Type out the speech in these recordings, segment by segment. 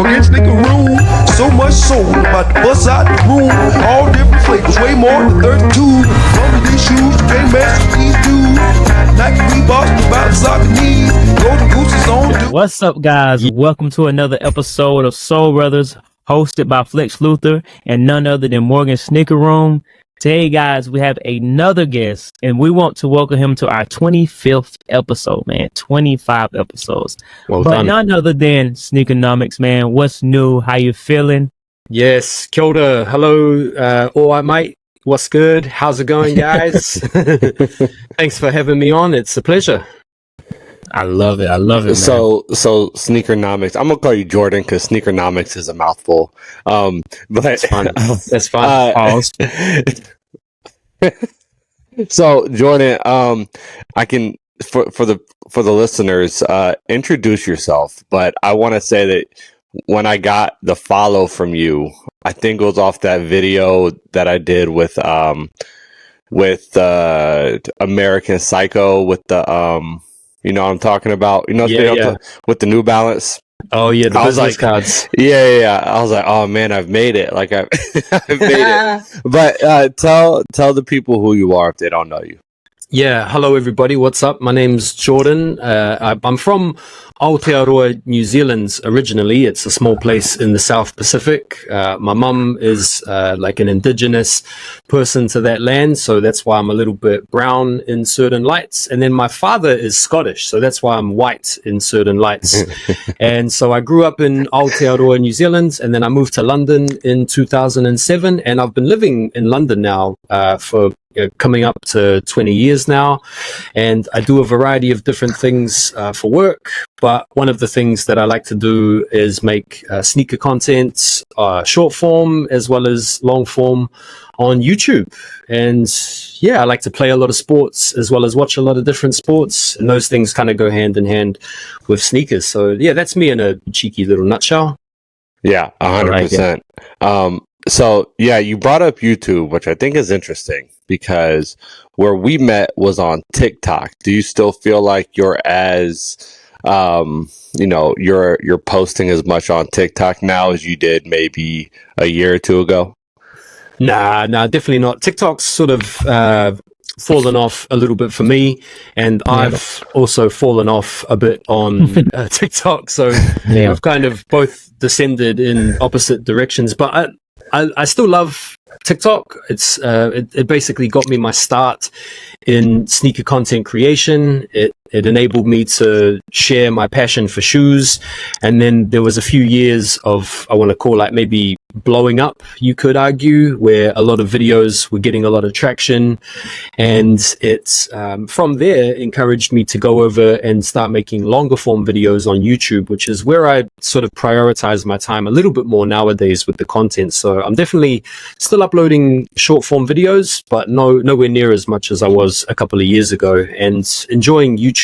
Morgan Sneakerroom. So much soul about to bust out the room. All different flavors, way more than 32. From these shoes, you can't mess with these dudes. Nike Reeboks, about soccer knees. Golden Gooses on. What's up, guys? Welcome to another episode of Soul Brothers, hosted by Flex Luther and none other than Morgan Sneakerroom. Today, guys, we have another guest, and we want to welcome him to our 25th episode, man. 25 episodes. Well but done. none other than Sneakernomicz, man. What's new? How you feeling? Yes, kia ora. Hello, all right, mate. What's good? How's it going, guys? Thanks for having me on. It's a pleasure. I love it. I love it, man. So Sneakernomicz. I'm gonna call you Jordan because Sneakernomicz is a mouthful. But That's fine. That's fine. Pause. So Jordan, I can for the listeners, introduce yourself. But I want to say that when I got the follow from you, I think it was off that video that I did with American Psycho with the you know what I'm talking about? You know, Yeah. with the New Balance. Oh, yeah, the I was business like- cards. Yeah. I was like, oh man, I've made it. Like I've made it. But tell the people who you are if they don't know you. Yeah, hello, everybody. What's up? My name's Jordan. I'm from Aotearoa, New Zealand, originally. It's a small place in the South Pacific. My mum is like an indigenous person to that land, so that's why I'm a little bit brown in certain lights. And then my father is Scottish, so that's why I'm white in certain lights. And so I grew up in Aotearoa, New Zealand, and then I moved to London in 2007, and I've been living in London now for coming up to 20 years now, and I do a variety of different things for work, but one of the things that I like to do is make sneaker content, short form as well as long form on YouTube. And yeah, I like to play a lot of sports as well as watch a lot of different sports, and those things kind of go hand in hand with sneakers. So yeah, that's me in a cheeky little nutshell. Yeah, 100%. So yeah, you brought up YouTube, which I think is interesting because where we met was on TikTok. Do you still feel like you're as, you're posting as much on TikTok now as you did maybe a year or two ago? Nah, definitely not. TikTok's sort of fallen off a little bit for me, and I've also fallen off a bit on TikTok. So we've kind of both descended in opposite directions, but I still love TikTok. It's it basically got me my start in sneaker content creation. It enabled me to share my passion for shoes, and then there was a few years of, I want to call like maybe blowing up, you could argue, where a lot of videos were getting a lot of traction, and it's from there encouraged me to go over and start making longer form videos on YouTube, which is where I sort of prioritize my time a little bit more nowadays with the content. So I'm definitely still uploading short form videos, but nowhere near as much as I was a couple of years ago, and enjoying YouTube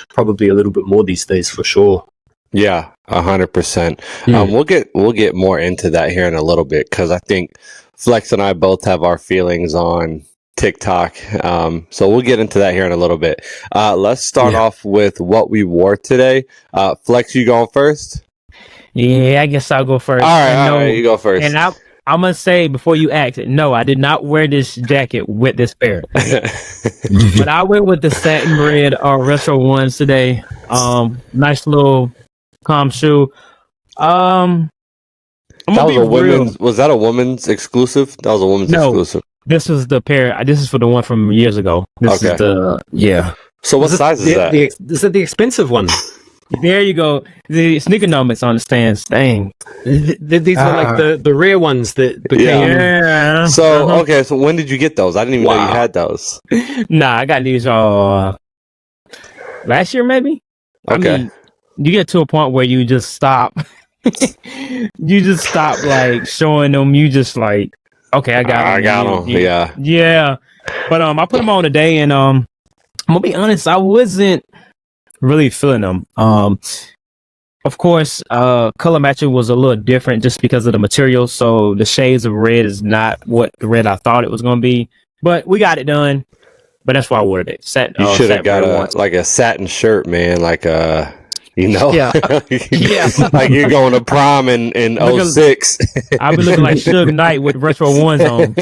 probably a little bit more these days for sure. Yeah, 100%. We'll get more into that here in a little bit because I think Flex and I both have our feelings on TikTok. So we'll get into that here in a little bit. Let's start off with what we wore today. Flex, you going first? Yeah, I guess I'll go first. All right, you go first. And I'm going to say before you ask it, no, I did not wear this jacket with this pair. But I went with the satin red retro ones today. Nice little calm shoe. Was that a woman's exclusive? That was a woman's exclusive. This was the pair. This is for the one from years ago. This is So what size is that? Is it the expensive one? There you go. The Sneakernomicz understands. Dang. These were like the rare ones that became. Yeah. So okay. So when did you get those? I didn't even know you had those. Nah, I got these last year maybe. Okay. I mean, you get to a point where you just stop. You just stop like showing them. You just like, okay, I got them. Yeah. But I put them on today, and I'm gonna be honest, I wasn't really feeling them. Of course, color matching was a little different just because of the material. So the shades of red is not what the red I thought it was going to be. But we got it done. But that's why I ordered it. You should have got a satin shirt, man. Like a you know? Yeah. Yeah. Like you're going to prom in 06. I've been looking like Suge Knight with retro ones on.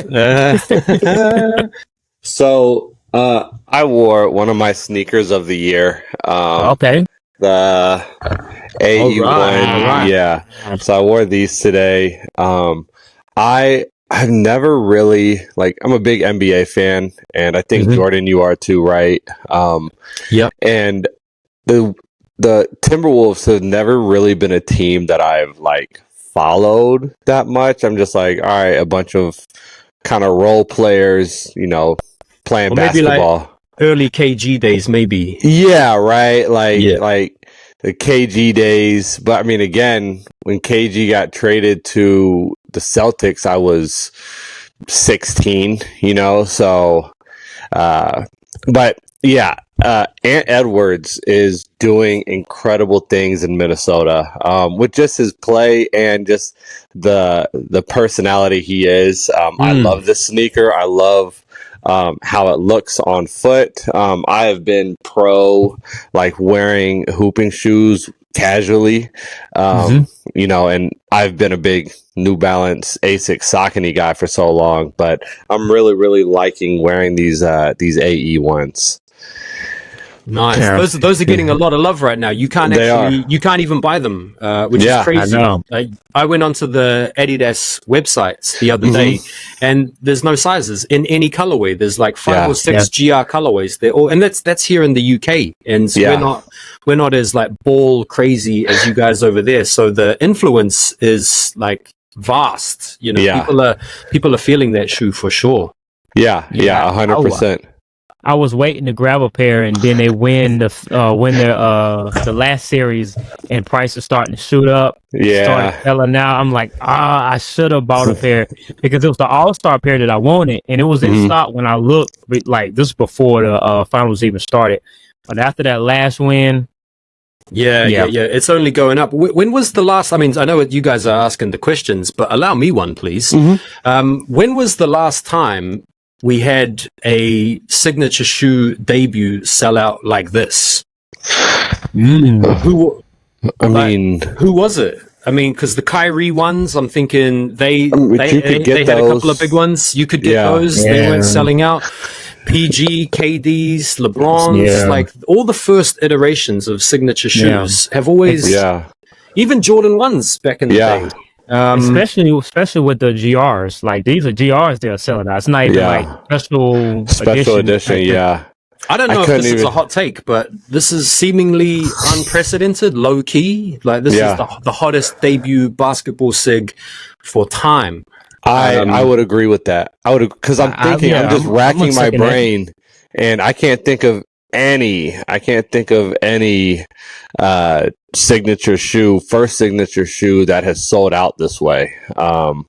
So, I wore one of my sneakers of the year. Okay. The AE1. Right. Yeah. So I wore these today. I've never really I'm a big NBA fan, and I think Jordan, you are too, right? Yep. And the Timberwolves have never really been a team that I've followed that much. I'm just like, all right, a bunch of kind of role players, playing Or maybe basketball. Early KG days, maybe. Yeah, right. Like the KG days. But I mean, again, when KG got traded to the Celtics, I was 16, so, but yeah, Ant Edwards is doing incredible things in Minnesota, with just his play and just the personality he is. I love this sneaker. I love how it looks on foot. I have been pro wearing hooping shoes casually, and I've been a big New Balance Asics Saucony guy for so long, but I'm really, really liking wearing these AE ones. Nice. Yeah. Those are getting a lot of love right now. You can't even buy them, which is crazy. I know. I went onto the Adidas websites the other day, and there's no sizes in any colorway. There's 5 or 6 GR colorways. They're all, and that's here in the UK, and so we're not as ball crazy as you guys over there. So the influence is vast. People are feeling that shoe for sure. Yeah, 100%. I was waiting to grab a pair, and then they win the last series, and prices starting to shoot up. Started selling out. I'm like, I should have bought a pair because it was the All-Star pair that I wanted, and it was in stock when I looked. This before the finals even started, but after that last win. Yeah. It's only going up. When was the last? I mean, I know you guys are asking the questions, but allow me one, please. When was the last time we had a signature shoe debut sell out like this? Who was it? I mean, because the Kyrie ones, I'm thinking they had a couple of big ones. You could get those. Yeah. They weren't selling out. PG, KDs, LeBrons, all the first iterations of signature shoes have always, even Jordan ones back in the day. Especially with the GRs, these are GRs they're selling out. It's not even special edition. I don't know if this is a hot take, but this is seemingly unprecedented, low key. This is the hottest debut basketball sig for time. I would agree with that. Because I'm thinking, I'm just racking my brain, and I can't think of any first signature shoe that has sold out this way. I'm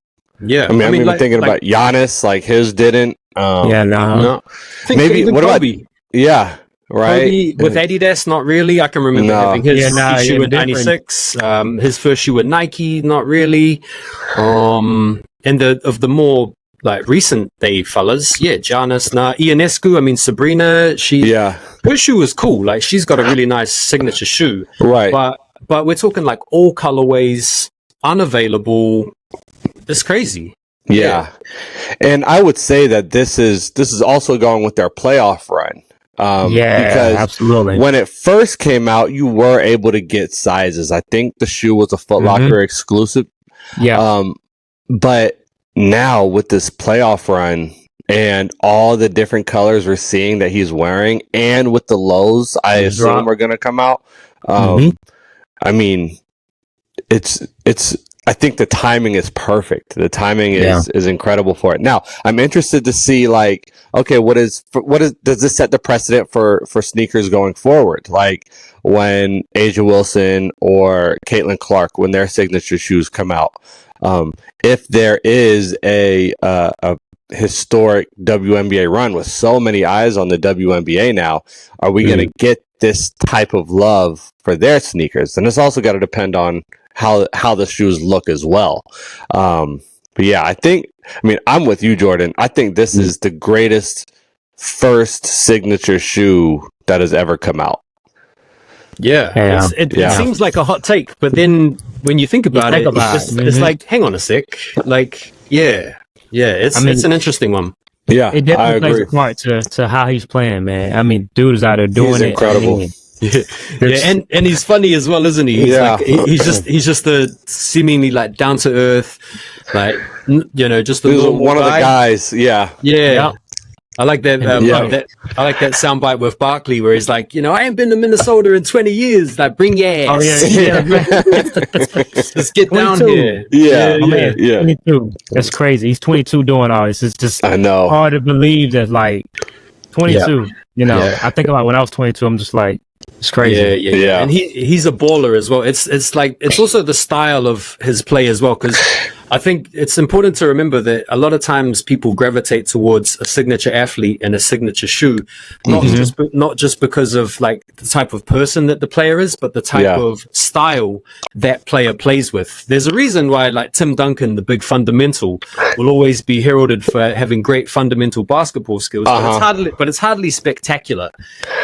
even thinking about Giannis, his didn't. No. Maybe what Kobe. about? Yeah, right. Kobe with Adidas, not really. I can remember having his shoe in '96. His first shoe with Nike, not really. And of the more recent day fellas, Giannis, Ionescu. I mean, Sabrina. Her shoe is cool. She's got a really nice signature shoe, right? But we're talking all colorways, unavailable. It's crazy. Yeah. And I would say that this is also going with their playoff run. Because absolutely. When it first came out, you were able to get sizes. I think the shoe was a Foot Locker exclusive. Yeah. But now with this playoff run and all the different colors we're seeing that he's wearing, and with the lows, I assume are going to come out. I mean, I think the timing is perfect. The timing is incredible for it. Now, I'm interested to see okay, does this set the precedent for sneakers going forward? When Asia Wilson or Caitlin Clark, when their signature shoes come out, if there is a historic WNBA run with so many eyes on the WNBA now, are we going to get this type of love for their sneakers? And it's also got to depend on how the shoes look as well. But yeah, I'm with you, Jordan. I think this is the greatest first signature shoe that has ever come out. Yeah. It seems like a hot take, but then when you think about it, it's like, hang on a sec. Like, it's an interesting one. Yeah, it definitely plays a part to how he's playing, man. I mean, dude is out there doing it. Incredible. And he's funny as well, isn't he? He's just a seemingly like down to earth, like just one of the guys. Yeah. I like that. I like that soundbite with Barkley where he's like, I ain't been to Minnesota in 20 years. Like, bring your ass. Oh yeah. Let's get down 22. here. Yeah. 22. That's crazy. He's 22 doing all this. It's just I know. hard to believe that, like, 22. I think about when I was 22. I'm just like, it's crazy. Yeah. And he's a baller as well. It's like, it's also the style of his play as well, because I think it's important to remember that a lot of times people gravitate towards a signature athlete and a signature shoe, not just because of like the type of person that the player is, but the type of style that player plays with. There's a reason why, like, Tim Duncan, the big fundamental, will always be heralded for having great fundamental basketball skills, but it's hardly spectacular.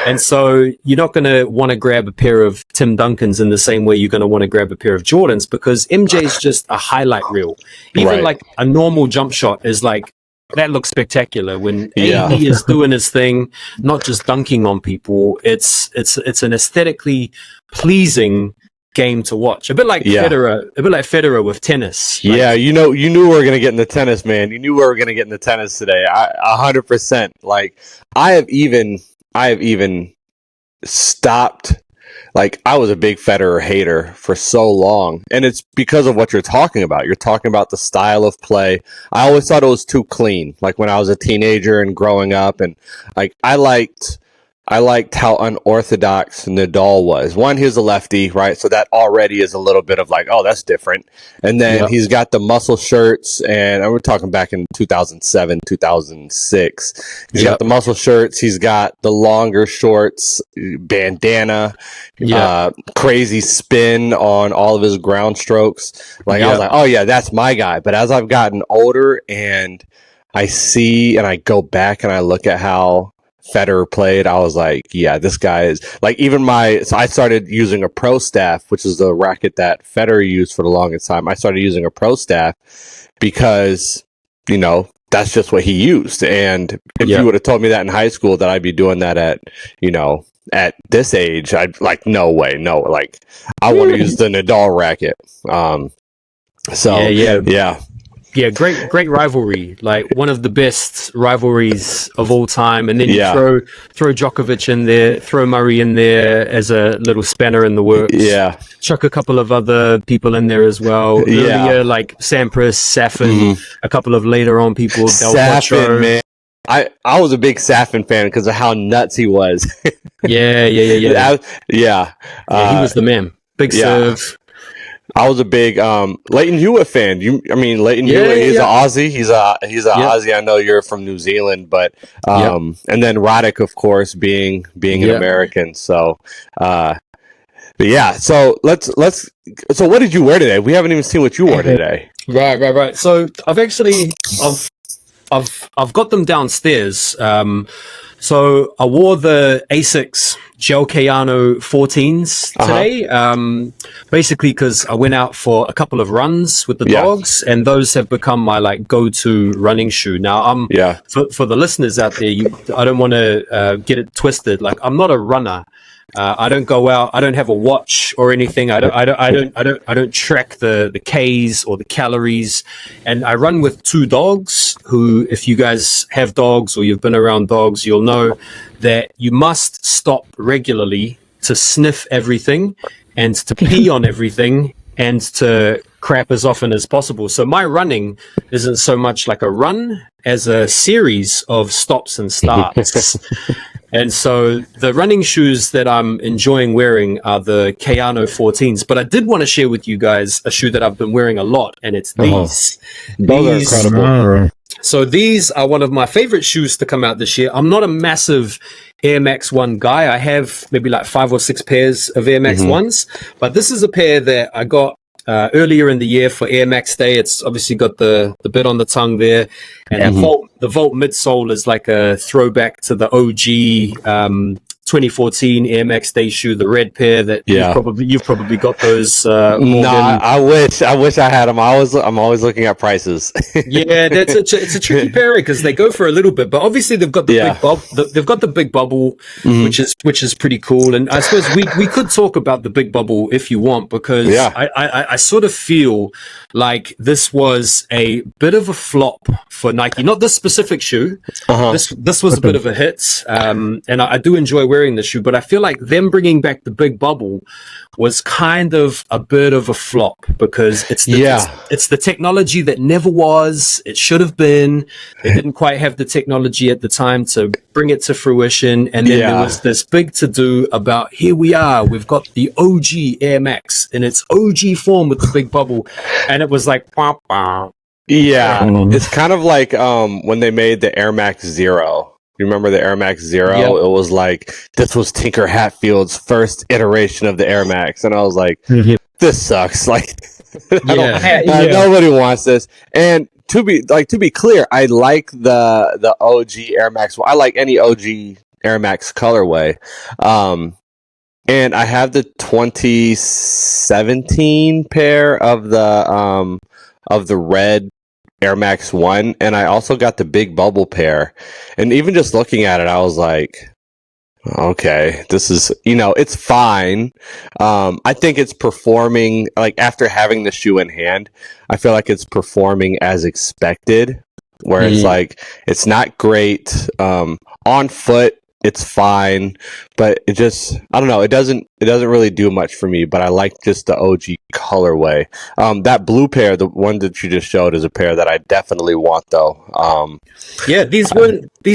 And so you're not going to want to grab a pair of Tim Duncans in the same way you're going to want to grab a pair of Jordans, because MJ's just a highlight reel. Even like a normal jump shot is like, that looks spectacular when AD is doing his thing, not just dunking on people. It's an aesthetically pleasing game to watch. A bit like Federer with tennis. Like, you knew we were going to get into tennis, man. You knew we were going to get into tennis today. 100%. Like, I have even stopped. Like, I was a big Federer hater for so long, and it's because of what you're talking about. You're talking about the style of play. I always thought it was too clean. Like, when I was a teenager and growing up, and like, I liked how unorthodox Nadal was. One, he was a lefty, right? So that already is a little bit of like, oh, that's different. And then he's got the muscle shirts, and we're talking back in 2007, 2006. He's got the muscle shirts. He's got the longer shorts, bandana, crazy spin on all of his ground strokes. Like, I was like, oh yeah, that's my guy. But as I've gotten older and I see and I go back and I look at how Federer played, I was like, yeah, this guy is like, so I started using a Pro Staff, which is the racket that Federer used for the longest time. I started using a Pro Staff because, that's just what he used. And if you would have told me that in high school that I'd be doing that at this age, I'd like, no way. No, like, I want to use the Nadal racket. Yeah, great rivalry. Like, one of the best rivalries of all time. And then you throw Djokovic in there, throw Murray in there as a little spanner in the works. Yeah. Chuck a couple of other people in there as well. Earlier, like Sampras, Safin, a couple of later on people. Safin, man. I was a big Safin fan because of how nuts he was. Yeah. He was the man. Big serve. I was a big Leighton Hewitt fan. Leighton Hewitt. He's an Aussie. He's an Aussie. I know you're from New Zealand, but and then Roddick, of course, being an American. So, but yeah. So let's. So what did you wear today? We haven't even seen what you wore today. Right. So I've got them downstairs. So I wore the Asics Gel Kayano 14s today, basically because I went out for a couple of runs with the dogs, and those have become my like go-to running shoe. Now, for the listeners out there, I don't want to get it twisted. Like, I'm not a runner. I don't go out. I don't have a watch or anything. I don't track the Ks or the calories. And I run with two dogs who, if you guys have dogs or you've been around dogs, you'll know that you must stop regularly to sniff everything and to pee on everything and to crap as often as possible. So my running isn't so much like a run as a series of stops and starts. And so the running shoes that I'm enjoying wearing are the Kayano 14s. But I did want to share with you guys a shoe that I've been wearing a lot, and it's these. Those are incredible. So these are one of my favorite shoes to come out this year. I'm not a massive Air Max 1 guy. I have maybe like 5 or 6 pairs of Air Max 1s. But this is a pair that I got earlier in the year for Air Max Day. It's obviously got the bit on the tongue there, and the Volt midsole is like a throwback to the OG 2014 Air Max Day shoe, the red pair that you've probably got those. No, I wish I had them. I'm always looking at prices. Yeah, it's a tricky pair because they go for a little bit, but obviously they've got the big they've got the big bubble, which is pretty cool. And I suppose we could talk about the big bubble if you want, because I sort of feel like this was a bit of a flop for Nike. Not this specific shoe. This was a bit of a hit, and I do enjoy wearing the shoe, but I feel like them bringing back the big bubble was kind of a bit of a flop, because it's the technology that never was. It should have been. They didn't quite have the technology at the time to bring it to fruition, and then there was this big to do about, here we are, we've got the OG Air Max in its OG form with the big bubble, and it was like it's kind of like when they made the Air Max Zero. You remember the Air Max Zero? Yep. It was like, this was Tinker Hatfield's first iteration of the Air Max, and I was like, this sucks. Like, nobody wants this. And to be clear, I like the OG Air Max. I like any OG Air Max colorway. And I have the 2017 pair of the red Air Max 1, and I also got the big bubble pair. And even just looking at it, I was like, okay, this is, it's fine. I think it's performing, like, after having the shoe in hand, I feel like it's performing as expected, where it's like, it's not great. On foot, it's fine, but it just, I don't know, it doesn't really do much for me, but I like just the OG colorway. That blue pair, the one that you just showed, is a pair that I definitely want, though. These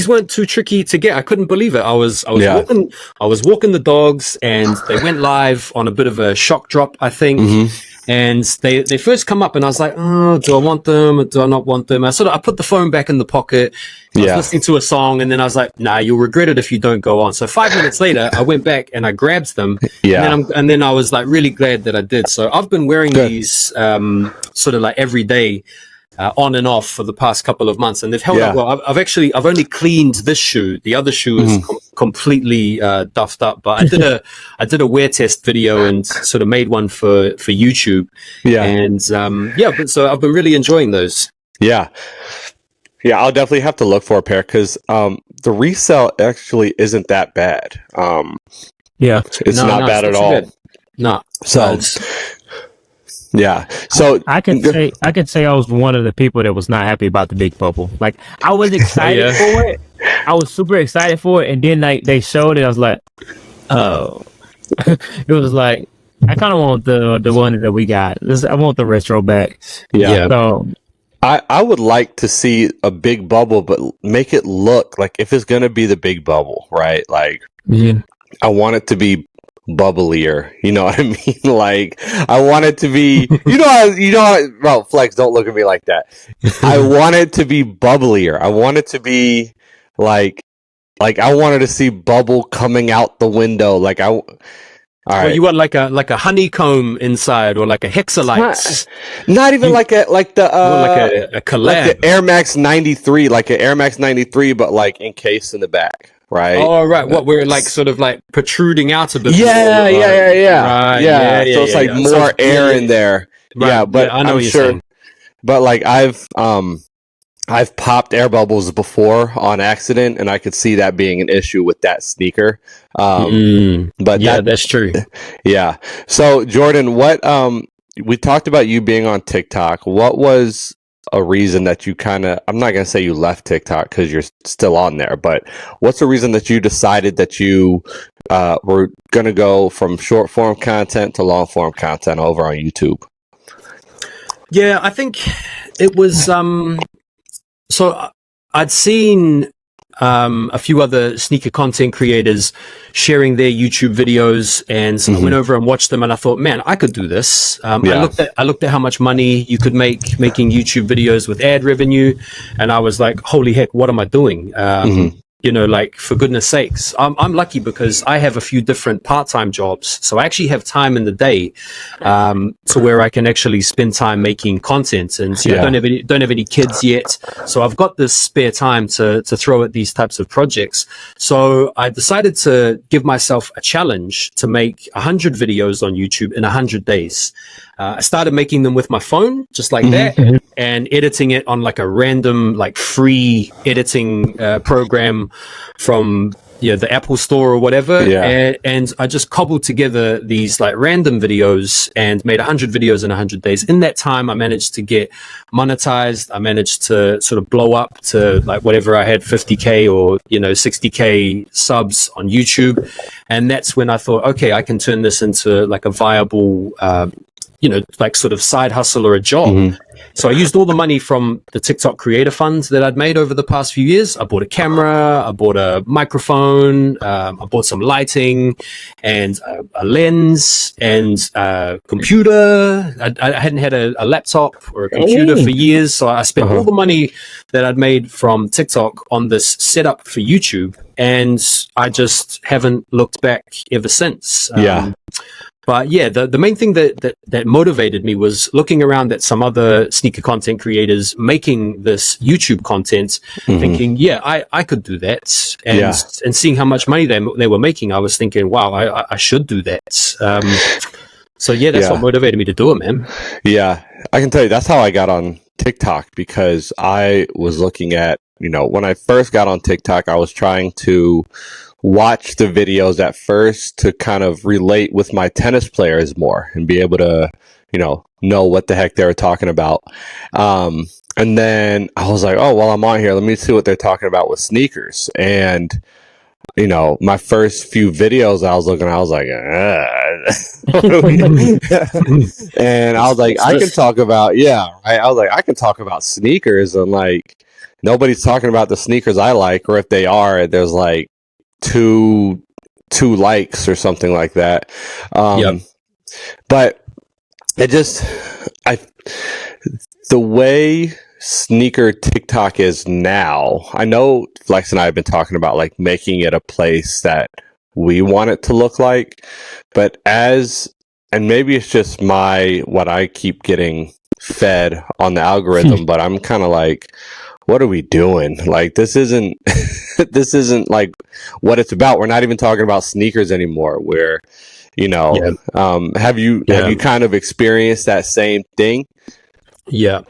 weren't too tricky to get. I couldn't believe it. I was walking the dogs, and they went live on a bit of a shock drop, I think. And they first come up, and I was like, oh, do I want them or do I not want them? I put the phone back in the pocket. I was listening to a song, and then I was like, nah, you'll regret it if you don't go on. So 5 minutes later, I went back and I grabbed them. And then I was like really glad that I did. So I've been wearing these sort of like every day, on and off for the past couple of months, and they've held up well. I've only cleaned this shoe. The other shoe is completely duffed up, but I did a wear test video and sort of made one for YouTube. But so I've been really enjoying those. I'll definitely have to look for a pair, because the resale actually isn't that bad. It's not bad at all. No. So so I can say I was one of the people that was not happy about the big bubble. Like, I was excited for it. I was super excited for it, and then like they showed it, I was like, oh. It was like, I kind of want the one that we got. I want the retro back. So I would like to see a big bubble, but make it look like, if it's gonna be the big bubble, right? Like, I want it to be bubblier, you know what I mean? Like, I want it to be, well, Flex, don't look at me like that. I want it to be bubblier. I want it to be like I wanted to see bubble coming out the window. Like, all right. Well, you want like a honeycomb inside, or like a hexalite? Not even like a collab, like the Air Max 93, like an Air Max 93, but like encased in the back. Right. Oh, right. What, we're like sort of like protruding out a bit. Right. So it's like more air in there. Right. Yeah, but I know I'm sure. Saying. But like I've popped air bubbles before on accident, and I could see that being an issue with that sneaker. But that's true. Yeah. So Jordan, what we talked about you being on TikTok. What was a reason that you kind of, I'm not going to say you left TikTok because you're still on there, but what's the reason that you decided that you were going to go from short form content to long form content over on YouTube? Yeah, I think it was, so I'd seen a few other sneaker content creators sharing their YouTube videos, and so I went over and watched them, and I thought, man, I could do this. I looked at how much money you could make making YouTube videos with ad revenue, and I was like, holy heck, what am I doing? like, for goodness sakes, I'm lucky because I have a few different part-time jobs. So I actually have time in the day to where I can actually spend time making content. And I don't have any kids yet. So I've got this spare time to throw at these types of projects. So I decided to give myself a challenge to make 100 videos on YouTube in 100 days. I started making them with my phone, just like that, and editing it on like a random, like, free editing program from the Apple Store or whatever. And I just cobbled together these like random videos and made 100 videos in 100 days. In that time, I managed to get monetized. I managed to sort of blow up to like whatever I had, 50K or 60K subs on YouTube. And that's when I thought, okay, I can turn this into like a viable like sort of side hustle or a job. So I used all the money from the TikTok creator funds that I'd made over the past few years. I bought a camera, I bought a microphone, I bought some lighting and a lens and a computer. I hadn't had a laptop or a computer for years. So I spent all the money that I'd made from TikTok on this setup for YouTube. And I just haven't looked back ever since. But yeah, the main thing that motivated me was looking around at some other sneaker content creators making this YouTube content, thinking, I could do that. And seeing how much money they were making, I was thinking, wow, I should do that. So that's what motivated me to do it, man. Yeah, I can tell you that's how I got on TikTok, because I was looking at, when I first got on TikTok, I was trying to watch the videos at first to kind of relate with my tennis players more and be able to, know what the heck they were talking about. And then I was like, oh, well, I'm on here. Let me see what they're talking about with sneakers. And, my first few videos I was looking at, I was like, and I was like, I can talk about, I was like, I can talk about sneakers, and like, nobody's talking about the sneakers I like, or if they are, there's like two likes or something like that. But it just, the way sneaker TikTok is now, I know Flex and I have been talking about like making it a place that we want it to look like, but and maybe it's just what I keep getting fed on the algorithm, but I'm kind of like, what are we doing? Like, this isn't like what it's about. We're not even talking about sneakers anymore. Where, have you kind of experienced that same thing? Yeah.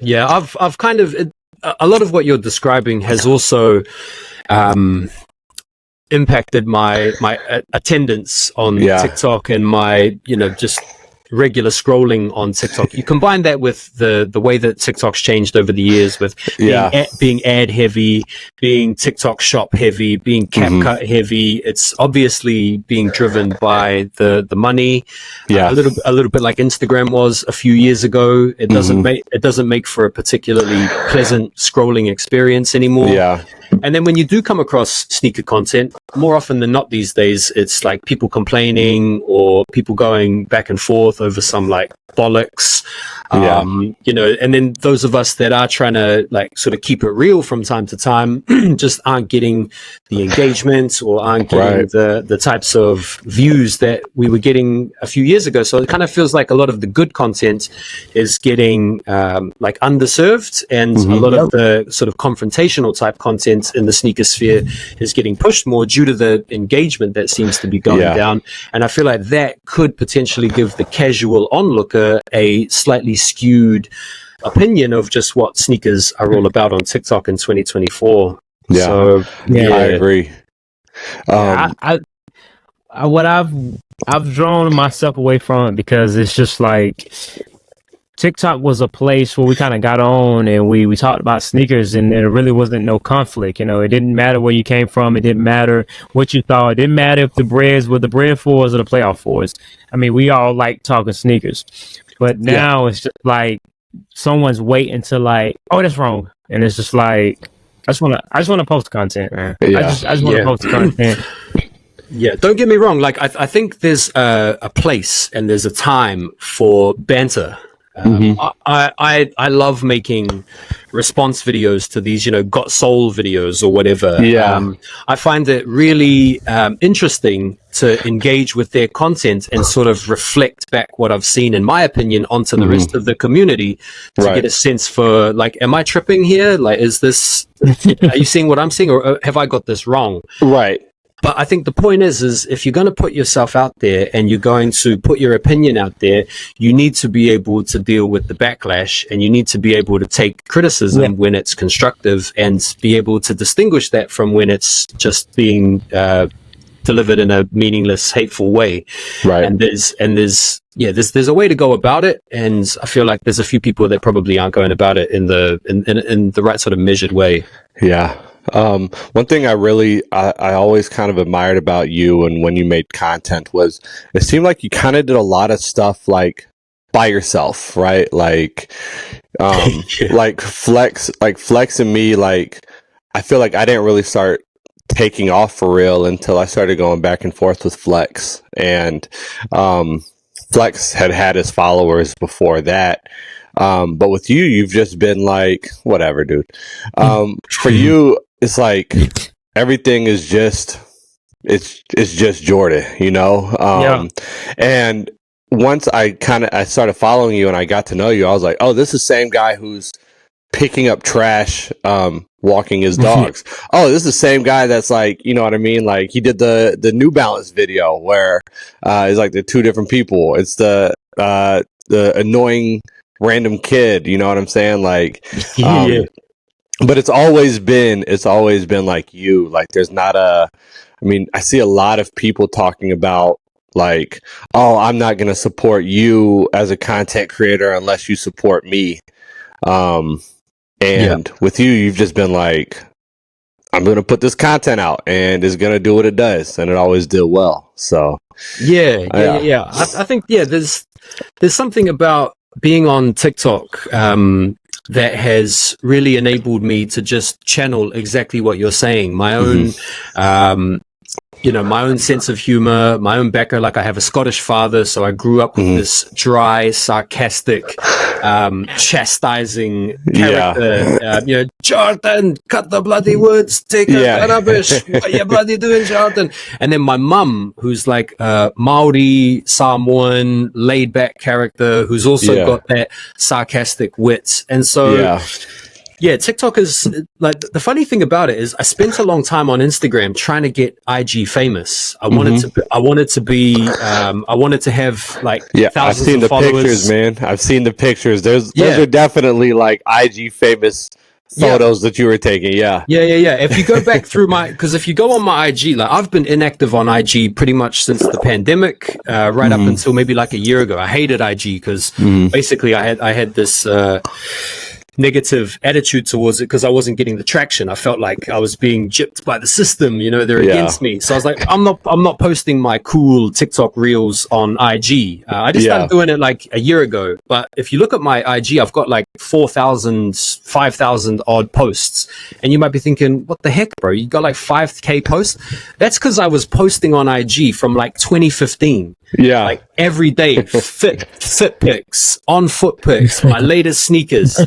I've kind of, a lot of what you're describing has also impacted my attendance on TikTok and my, just regular scrolling on TikTok. You combine that with the way that TikTok's changed over the years, with being ad heavy, being TikTok shop heavy, being CapCut heavy. It's obviously being driven by the money. A little bit like Instagram was a few years ago. It doesn't make for a particularly pleasant scrolling experience anymore. And then when you do come across sneaker content, more often than not these days, it's like people complaining or people going back and forth over some like bollocks, and then those of us that are trying to like sort of keep it real from time to time just aren't getting the engagement or aren't getting the types of views that we were getting a few years ago. So it kind of feels like a lot of the good content is getting like underserved, and a lot of the sort of confrontational type content in the sneaker sphere is getting pushed more due to the engagement that seems to be going down. And I feel like that could potentially give the casual onlooker a slightly skewed opinion of just what sneakers are all about on TikTok in 2024. So I agree. What I've drawn myself away from it, because it's just like TikTok was a place where we kind of got on and we talked about sneakers, and there really wasn't no conflict. It didn't matter where you came from. It didn't matter what you thought. It didn't matter if the breads were the bread fours or the playoff fours. I mean, we all like talking sneakers, but now it's just like someone's waiting to like, oh, that's wrong. And it's just like, I just want to post content, man. I just want to post content. Yeah, don't get me wrong. Like, I think there's a place and there's a time for banter. I love making response videos to these, got soul videos or whatever. I find it really interesting to engage with their content and sort of reflect back what I've seen, in my opinion, onto the rest of the community to get a sense for, like, am I tripping here? Like, is this, are you seeing what I'm seeing, or have I got this wrong? Right. But I think the point is if you're going to put yourself out there and you're going to put your opinion out there, you need to be able to deal with the backlash, and you need to be able to take criticism when it's constructive, and be able to distinguish that from when it's just being delivered in a meaningless, hateful way. Right. And there's a way to go about it, and I feel like there's a few people that probably aren't going about it in the right sort of measured way. Yeah. One thing I always kind of admired about you and when you made content was it seemed like you kind of did a lot of stuff like by yourself, right? Like, like Flex and me, like, I feel like I didn't really start taking off for real until I started going back and forth with Flex, and, Flex had his followers before that. But with you, you've just been like, whatever, dude. For you, it's like everything is just, it's just Jordan, and once I started following you and I got to know you, I was like, oh, this is the same guy who's picking up trash, walking his dogs. Oh, this is the same guy that's like, you know what I mean? Like, he did the New Balance video where, it's like the two different people. It's the annoying random kid, you know what I'm saying? Like, but it's always been like you, like, there's not I see a lot of people talking about like, oh, I'm not going to support you as a content creator unless you support me. With you, you've just been like, I'm going to put this content out and it's going to do what it does. And it always did well. So I think, there's something about being on TikTok, that has really enabled me to just channel exactly what you're saying. My own, my own sense of humor, my own background. Like, I have a Scottish father, so I grew up with this dry, sarcastic, chastising character. Jordan, cut the bloody woods, take out the rubbish. What you bloody doing, Jordan? And then my mum, who's like a Maori, Samoan, laid back character, who's also got that sarcastic wit. And so, TikTok is like, the funny thing about it is I spent a long time on Instagram trying to get IG famous. I wanted to have like thousands of followers. Pictures, man. I've seen the pictures. Those are definitely like IG famous photos that you were taking. Yeah. If you go back through because if you go on my IG, like, I've been inactive on IG pretty much since the pandemic, right up until maybe like a year ago. I hated IG because basically I had this, negative attitude towards it because I wasn't getting the traction. I felt like I was being gypped by the system. They're against me. So I was like, I'm not posting my cool TikTok reels on IG. I just started doing it like a year ago. But if you look at my IG, I've got like 4,000, 5,000 odd posts. And you might be thinking, what the heck, bro? You got like 5K posts? That's because I was posting on IG from like 2015. Yeah. Like every day, fit pics, on foot pics, my latest sneakers,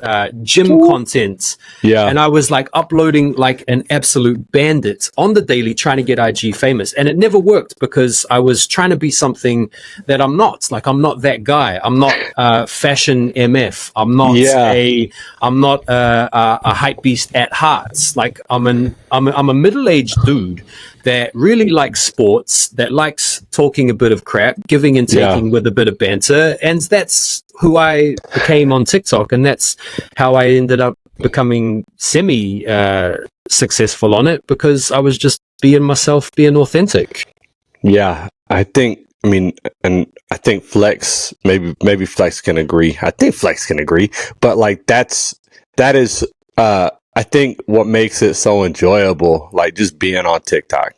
gym content. Yeah. And I was like uploading like an absolute bandit on the daily, trying to get IG famous. And it never worked because I was trying to be something that I'm not. Like, I'm not that guy. I'm not fashion MF. I'm not a hype beast at heart. Like, I'm a middle-aged dude that really likes sports, that likes talking a bit of crap, giving and taking with a bit of banter. And that's who I became on TikTok. And that's how I ended up becoming successful on it, because I was just being myself, being authentic. Yeah, I think Flex, maybe Flex can agree. I think Flex can agree, but like, that is, I think what makes it so enjoyable, like just being on TikTok,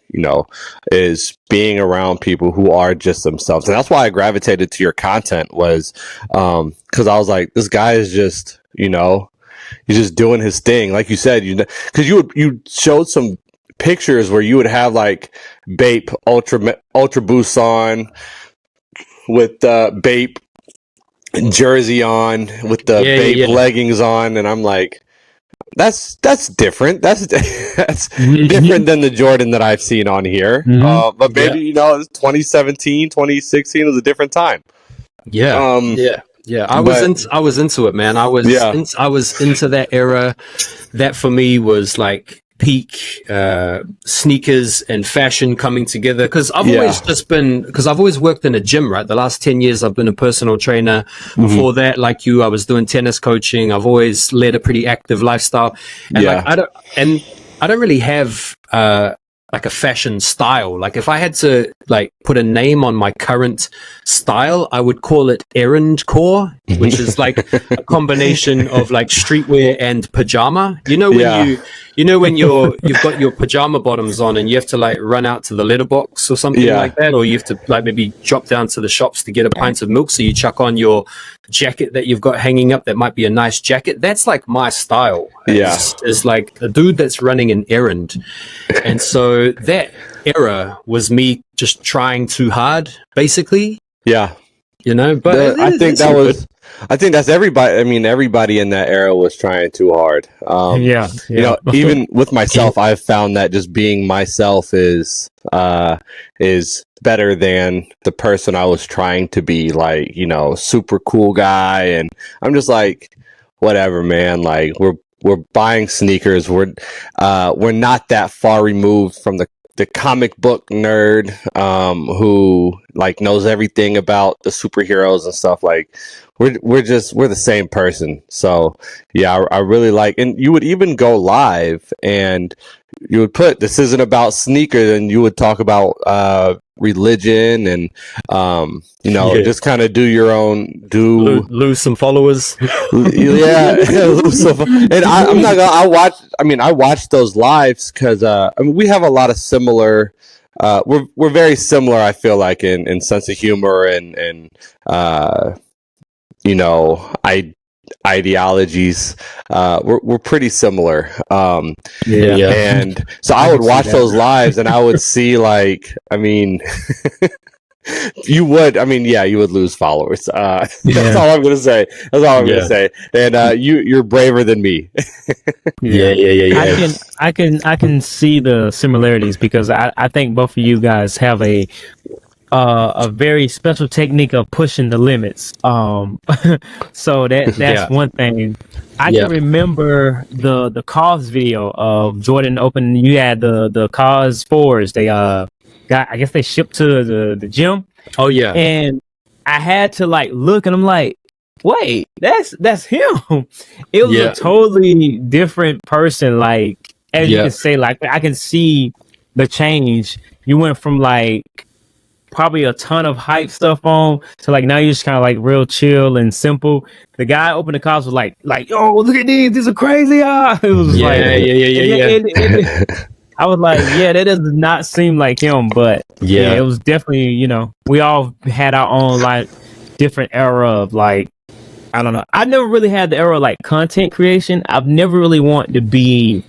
is being around people who are just themselves. And that's why I gravitated to your content, was because I was like, this guy is just, he's just doing his thing. Like you said, because you showed some pictures where you would have like Bape Ultra Boost on with Bape jersey on with the Bape leggings on, and I'm like, that's different. That's different than the Jordan that I've seen on here. But maybe you know, 2017, 2016 was a different time. I was into it, man. I was into that era. That for me was like peak sneakers and fashion coming together, because I've always worked in a gym, right? The last 10 years I've been a personal trainer. Before that, like you, I was doing tennis coaching. I've always led a pretty active lifestyle, and I don't really have like a fashion style. Like if I had to like put a name on my current style, I would call it errand core, which is like a combination of like streetwear and pajama. You know when you've got your pajama bottoms on and you have to like run out to the letterbox or something like that, or you have to like maybe drop down to the shops to get a pint of milk, so you chuck on your jacket that you've got hanging up that might be a nice jacket. That's like my style. Is like a dude that's running an errand. And so that era was me just trying too hard, basically. You know, but I think that's everybody. I mean, everybody in that era was trying too hard. You know, even with myself, I've found that just being myself is better than the person I was trying to be, like, you know, super cool guy. And I'm just like, whatever, man. Like, we're buying sneakers. We're not that far removed from the comic book nerd who like knows everything about the superheroes and stuff. Like we're the same person. So yeah, I really like, and you would even go live and you would put, this isn't about sneakers, and you would talk about religion and you know, just kind of do your own, lose some followers. Lose some, and I'm not gonna, I watch those lives because I mean, we have a lot of similar, we're very similar, I feel like, in sense of humor and you know, ideologies. We're pretty similar. And so I would watch those lives and I would see, like, I mean, you would lose followers. That's all I'm gonna say. Gonna say. And you're braver than me. I can see the similarities, because I think both of you guys have a very special technique of pushing the limits. So that's one thing. I can remember the Cause video of Jordan opening. You had the Cause 4s. They I guess they shipped to the gym. Oh yeah. And I had to like look, and I'm like, wait, that's him. It was a totally different person. Like, as you can say, like, I can see the change. You went from like probably a ton of hype stuff on to like now you're just kind of like real chill and simple. The guy opened the cars was like, yo, look at these are crazy. It was I was like, that does not seem like him, but it was definitely, you know, we all had our own like different era of like, I don't know. I never really had the era of like content creation. I've never really wanted to be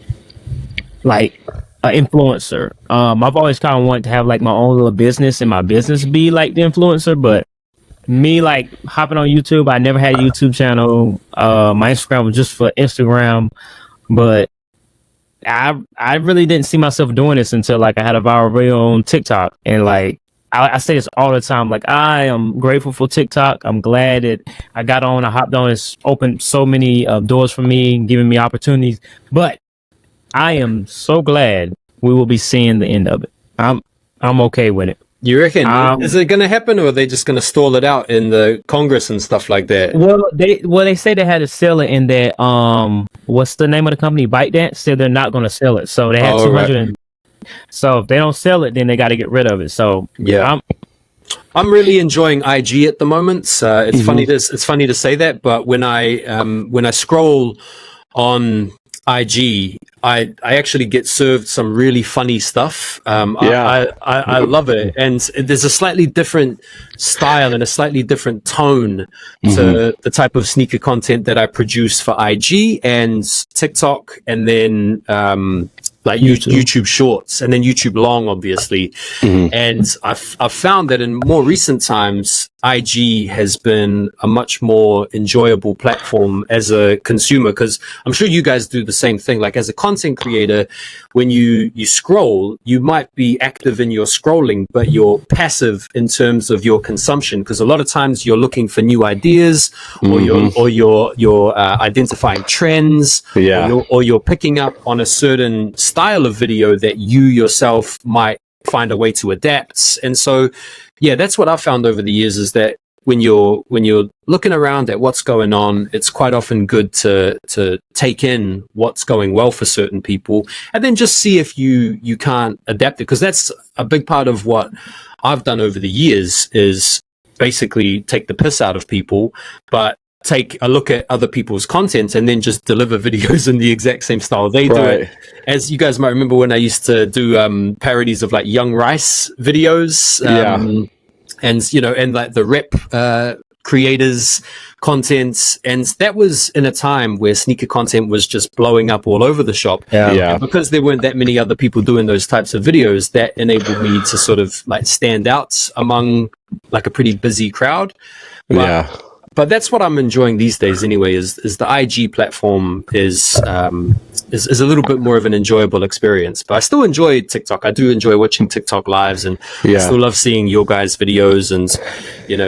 like an influencer. I've always kind of wanted to have like my own little business, and my business be like the influencer. But me like hopping on YouTube, I never had a YouTube channel. My Instagram was just for Instagram, but I really didn't see myself doing this until like I had a viral video on TikTok. And like I say this all the time, like I am grateful for TikTok. I'm glad that I got on, I hopped on. It's opened so many doors for me, giving me opportunities. But I am so glad we will be seeing the end of it. I'm okay with it. You reckon? Is it going to happen, or are they just going to stall it out in the Congress and stuff like that? Well, they say they had to sell it in that what's the name of the company? ByteDance said they're not going to sell it, so they had 200. Right. So if they don't sell it, then they got to get rid of it. So yeah, I'm really enjoying IG at the moment. It's funny to say that, but when I scroll on IG, I actually get served some really funny stuff. I love it, and there's a slightly different style and a slightly different tone to the type of sneaker content that I produce for IG and TikTok, and then like YouTube Shorts, and then YouTube Long, obviously. Mm-hmm. And I've found that in more recent times, IG has been a much more enjoyable platform as a consumer, because I'm sure you guys do the same thing. Like as a content creator, when you scroll, you might be active in your scrolling, but you're passive in terms of your consumption, because a lot of times you're looking for new ideas, or you're identifying trends, or you're picking up on a certain style of video that you yourself might find a way to adapt. And so, yeah, that's what I've found over the years, is that when you're looking around at what's going on, it's quite often good to take in what's going well for certain people, and then just see if you can't adapt it. Because that's a big part of what I've done over the years, is basically take the piss out of people, but take a look at other people's content and then just deliver videos in the exact same style they do it. As you guys might remember, when I used to do parodies of like Young Rice videos, and like the rap creators content, and that was in a time where sneaker content was just blowing up all over the shop. And because there weren't that many other people doing those types of videos, that enabled me to sort of like stand out among like a pretty busy crowd. But that's what I'm enjoying these days anyway, is the IG platform is a little bit more of an enjoyable experience. But I still enjoy TikTok. I do enjoy watching TikTok lives, and I still love seeing your guys' videos and,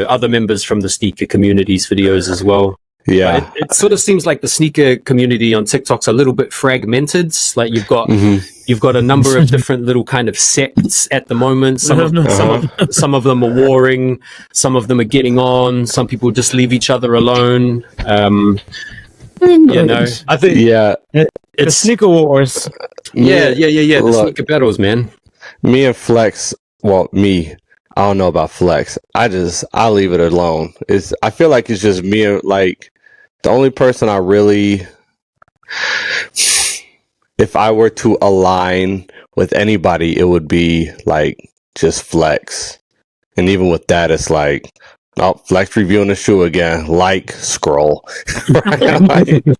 other members from the sneaker community's videos as well. Yeah. It sort of seems like the sneaker community on TikTok's a little bit fragmented. Like you've got a number of different little kind of sects at the moment. Some of them are warring, some of them are getting on, some people just leave each other alone. I think it's sneaker wars. The sneaker battles, man. Me and Flex, I don't know about Flex. I leave it alone. I feel like it's just me, like the only person I really, if I were to align with anybody, it would be like just Flex. And even with that, it's like, oh, Flex reviewing the shoe again, scroll. And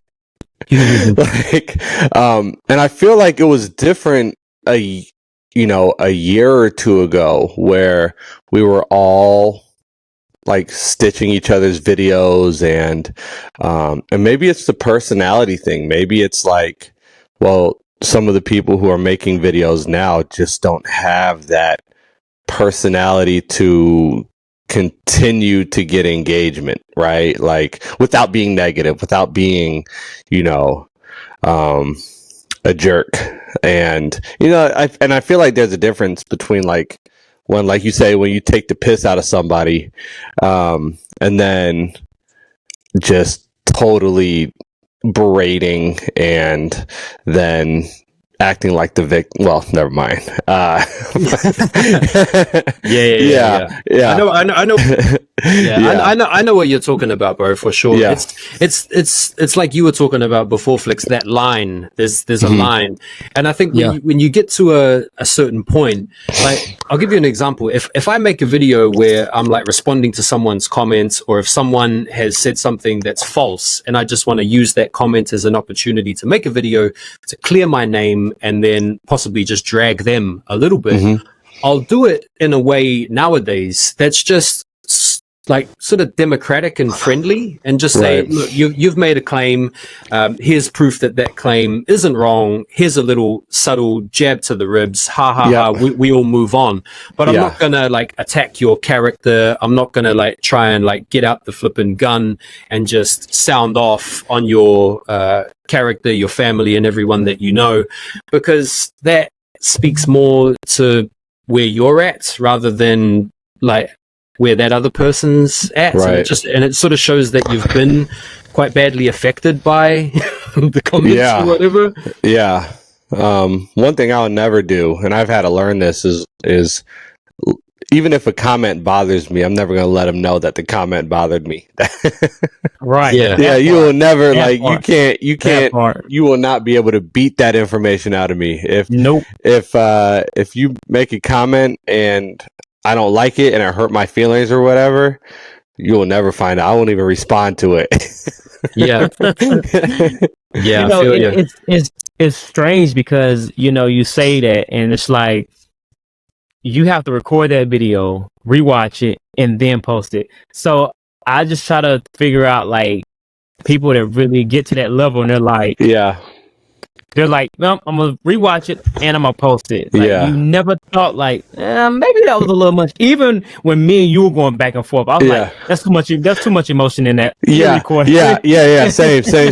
I feel like it was different a year or two ago, where we were all like stitching each other's videos, and maybe it's the personality thing. Maybe it's like, well, some of the people who are making videos now just don't have that personality to continue to get engagement, right? Like without being negative, without being, a jerk. And I feel like there's a difference between like when, like you say, when you take the piss out of somebody, and then just totally berating and then acting like the victim. Well, never mind. I know. I know what you're talking about, bro, for sure. Yeah. It's like you were talking about before, Flex, that line. There's a line. And I think when you get to a certain point, like I'll give you an example. If I make a video where I'm like responding to someone's comments, or if someone has said something that's false and I just want to use that comment as an opportunity to make a video to clear my name and then possibly just drag them a little bit, I'll do it in a way nowadays that's just like sort of democratic and friendly, and just say, look, you've made a claim. Here's proof that claim isn't wrong. Here's a little subtle jab to the ribs. Ha. We all move on. But I'm not gonna like attack your character. I'm not gonna like try and like get out the flipping gun and just sound off on your character, your family, and everyone that you know, because that speaks more to where you're at rather than like where that other person's at. Right. And it sort of shows that you've been quite badly affected by the comments or whatever. Yeah. One thing I'll never do, and I've had to learn this, is even if a comment bothers me, I'm never going to let them know that the comment bothered me. Right. Yeah. You will never you can't, you will not be able to beat that information out of me. If you make a comment and I don't like it and it hurt my feelings or whatever, you will never find out. I won't even respond to it. Yeah. It's it's strange because, you know, you say that and it's like, you have to record that video, rewatch it, and then post it. So I just try to figure out like people that really get to that level and they're like, well, I'm gonna rewatch it and I'm gonna post it. Like, you never thought like, maybe that was a little much. Even when me and you were going back and forth, I was like, that's too much emotion in that.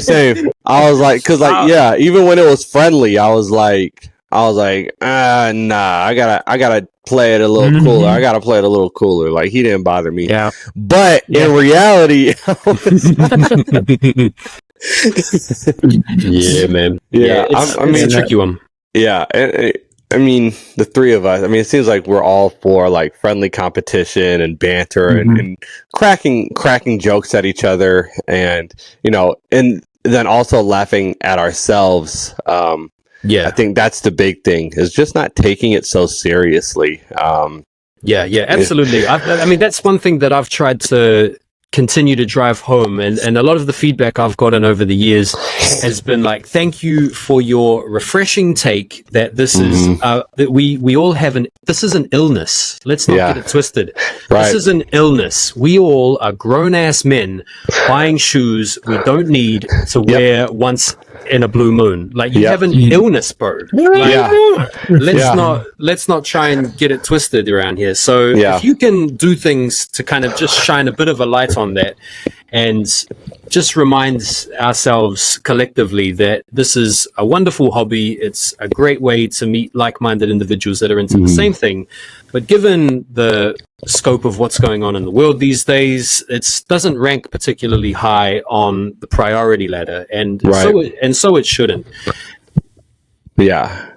Same. I was like, because like, even when it was friendly, I was like, nah, I gotta play it a little cooler. I gotta play it a little cooler. Like, he didn't bother me. Yeah. But in reality, yeah, man. Yeah, it's a tricky one. Yeah, I mean, the three of us. I mean, it seems like we're all for like friendly competition and banter and cracking jokes at each other, and you know, and then also laughing at ourselves. I think that's the big thing, is just not taking it so seriously. Yeah, absolutely. I mean, that's one thing that I've tried to continue to drive home, and a lot of the feedback I've gotten over the years has been like, thank you for your refreshing take that this is that we all have this is an illness. Let's not get it twisted. Right. This is an illness. We all are grown-ass men buying shoes we don't need to wear once in a blue moon. Like, you have an illness, bro. Like, let's not try and get it twisted around here. So if you can do things to kind of just shine a bit of a light on that and just remind ourselves collectively that this is a wonderful hobby, it's a great way to meet like-minded individuals that are into the same thing. But given the scope of what's going on in the world these days, it doesn't rank particularly high on the priority ladder, and so it shouldn't. I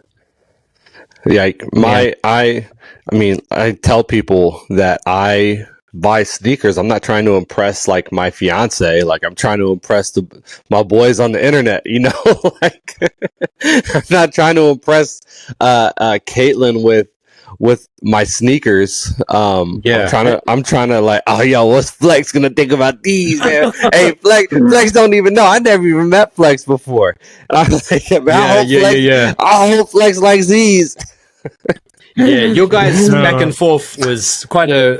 mean, I tell people that I buy sneakers. I'm not trying to impress like my fiance. Like, I'm trying to impress my boys on the internet, you know. Like, I'm not trying to impress Caitlin with my sneakers. I'm trying to like, oh, yo, what's Flex gonna think about these, man? Hey, Flex don't even know. I never even met Flex before. And I'm like, I hope Flex likes these. Yeah, your guys' back and forth was quite a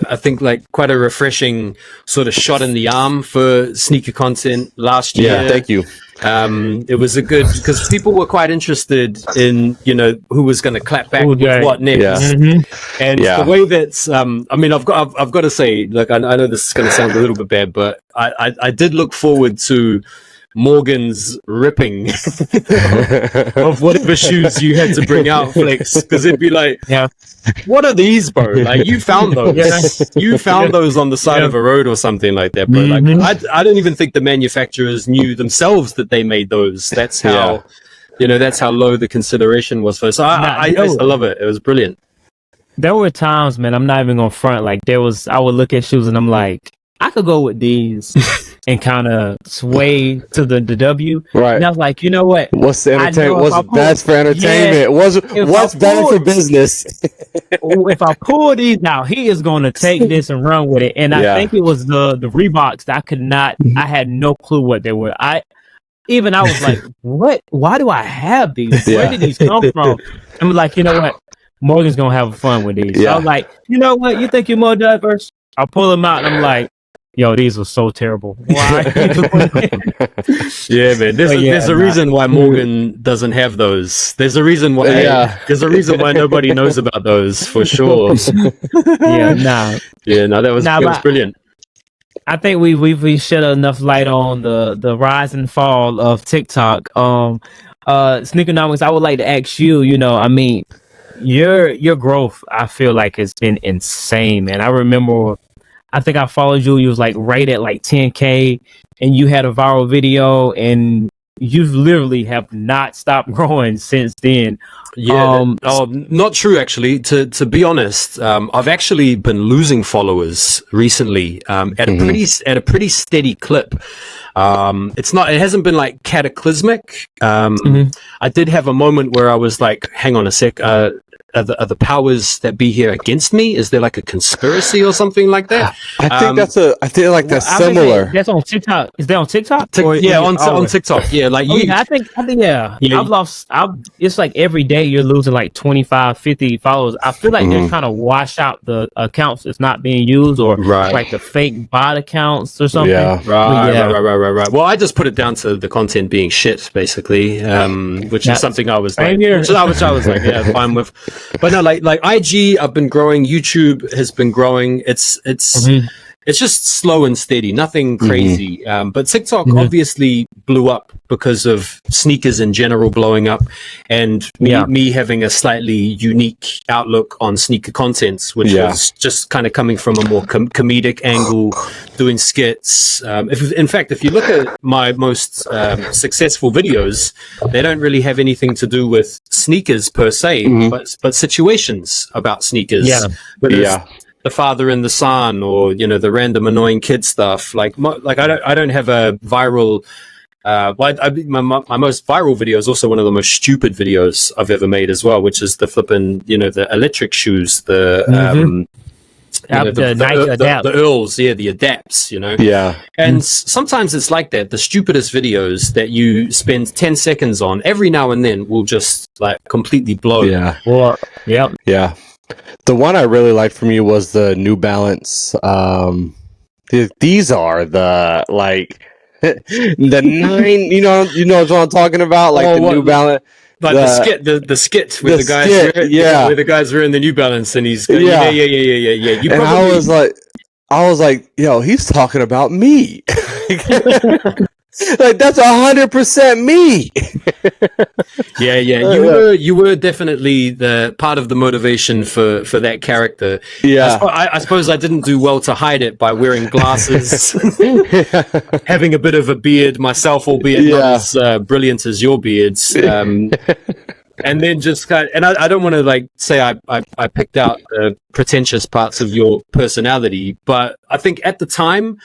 refreshing sort of shot in the arm for sneaker content last year. Yeah, thank you. It was because people were quite interested in, you know, who was going to clap back with what next. And the way that's, I mean, I've got to say, like, I know this is going to sound a little bit bad, but I did look forward to Morgan's ripping of whatever shoes you had to bring out, Flex, because it'd be like, what are these, bro? Like, you found those. You found those on the side of a road or something like that, bro. Like, I don't even think the manufacturers knew themselves that they made those. That's how, you know, that's how low the consideration was for us. So I love it. It was brilliant. There were times, man, I'm not even gonna front. Like, I would look at shoes and I'm like, I could go with these and kind of sway to the W. Right. And I was like, you know what? What's the entertainment? What's best for entertainment? What's better for business? If I pull these now, he is going to take this and run with it. And I think it was the Reeboks that I had no clue what they were. I was like, what? Why do I have these? Where did these come from? I'm like, you know what? Morgan's going to have fun with these. So I was like, you know what? You think you're more diverse? I'll pull them out and I'm like, yo, these were so terrible. Why? Yeah, man. There's a reason why Morgan doesn't have those. There's a reason why. There's a reason why nobody knows about those, for sure. That was brilliant. I think we shed enough light on the rise and fall of TikTok. Sneakernomicz, I would like to ask you. You know, I mean, your growth, I feel like, has been insane, man. I remember, I think I followed you. You was like right at like 10K, and you had a viral video, and you've literally have not stopped growing since then. Not true, actually. To be honest, I've actually been losing followers recently at a pretty steady clip. It hasn't been like cataclysmic. I did have a moment where I was like, hang on a sec. are the powers that be here against me? Is there like a conspiracy or something like that? I think I feel like that's similar. That's on TikTok. Is that on TikTok? On TikTok. Yeah, like I think yeah. It's like every day you're losing like 25, 50 followers. I feel like they're trying to wash out the accounts that's not being used, or like the fake bot accounts or something. Right. Well, I just put it down to the content being shit, basically, which is something I was like, which I was like, yeah, fine with. But no, like IG, I've been growing. YouTube has been growing. It's just slow and steady, nothing crazy. But TikTok obviously blew up because of sneakers in general blowing up, and me having a slightly unique outlook on sneaker content, which was just kind of coming from a more comedic angle, doing skits. If you look at my most successful videos, they don't really have anything to do with sneakers per se, but situations about sneakers. The father and the son, or the random annoying kid stuff. Like I don't have a viral. My most viral video is also one of the most stupid videos I've ever made as well, which is the flipping, the electric shoes, the Nike Adapt. The Earls, the Adapts, And sometimes it's like that. The stupidest videos that you spend 10 seconds on every now and then will just like completely blow. Yeah. The one I really liked from you was the New Balance. These are the like the 9. You know what I'm talking about, like the New Balance. Like the skit with where the guys are in the New Balance, and he's yeah. I was like, yo, he's talking about me. Like that's 100% me. You were definitely the part of the motivation for that character. I suppose I didn't do well to hide it by wearing glasses, having a bit of a beard myself, albeit not as brilliant as your beards. And then just I don't want to like say I picked out the pretentious parts of your personality, but I think at the time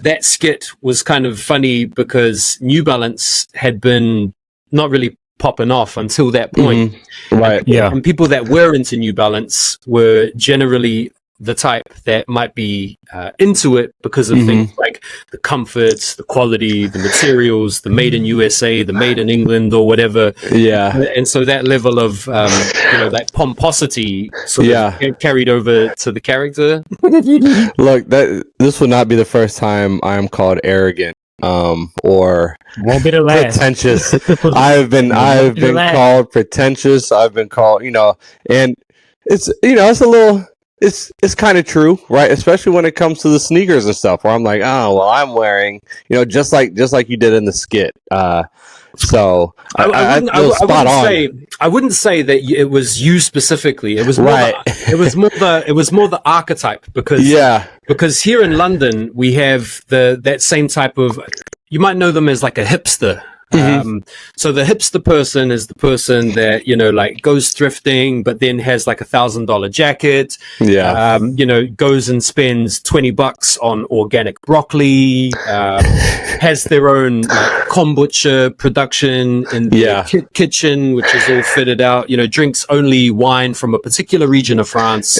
that skit was kind of funny because New Balance had been not really popping off until that point. And people that were into New Balance were generally the type that might be into it because of things like the comforts, the quality, the materials, the made in USA, the made in England, or whatever. And so that level of that pomposity sort of carried over to the character. Look, this will not be the first time I am called arrogant or won't be the last. Pretentious. I've been called pretentious. I've been called, and it's it's a little. It's kind of true, right? Especially when it comes to the sneakers and stuff, where I'm like, oh, well, I'm wearing, just like you did in the skit. So I wouldn't say that it was you specifically. It was more it was more the archetype because here in London we have that same type of, you might know them as like a hipster. So the hipster person is the person that like goes thrifting, but then has like $1,000 jacket. Goes and spends $20 on organic broccoli. Has their own like kombucha production in the kitchen, which is all fitted out. Drinks only wine from a particular region of France.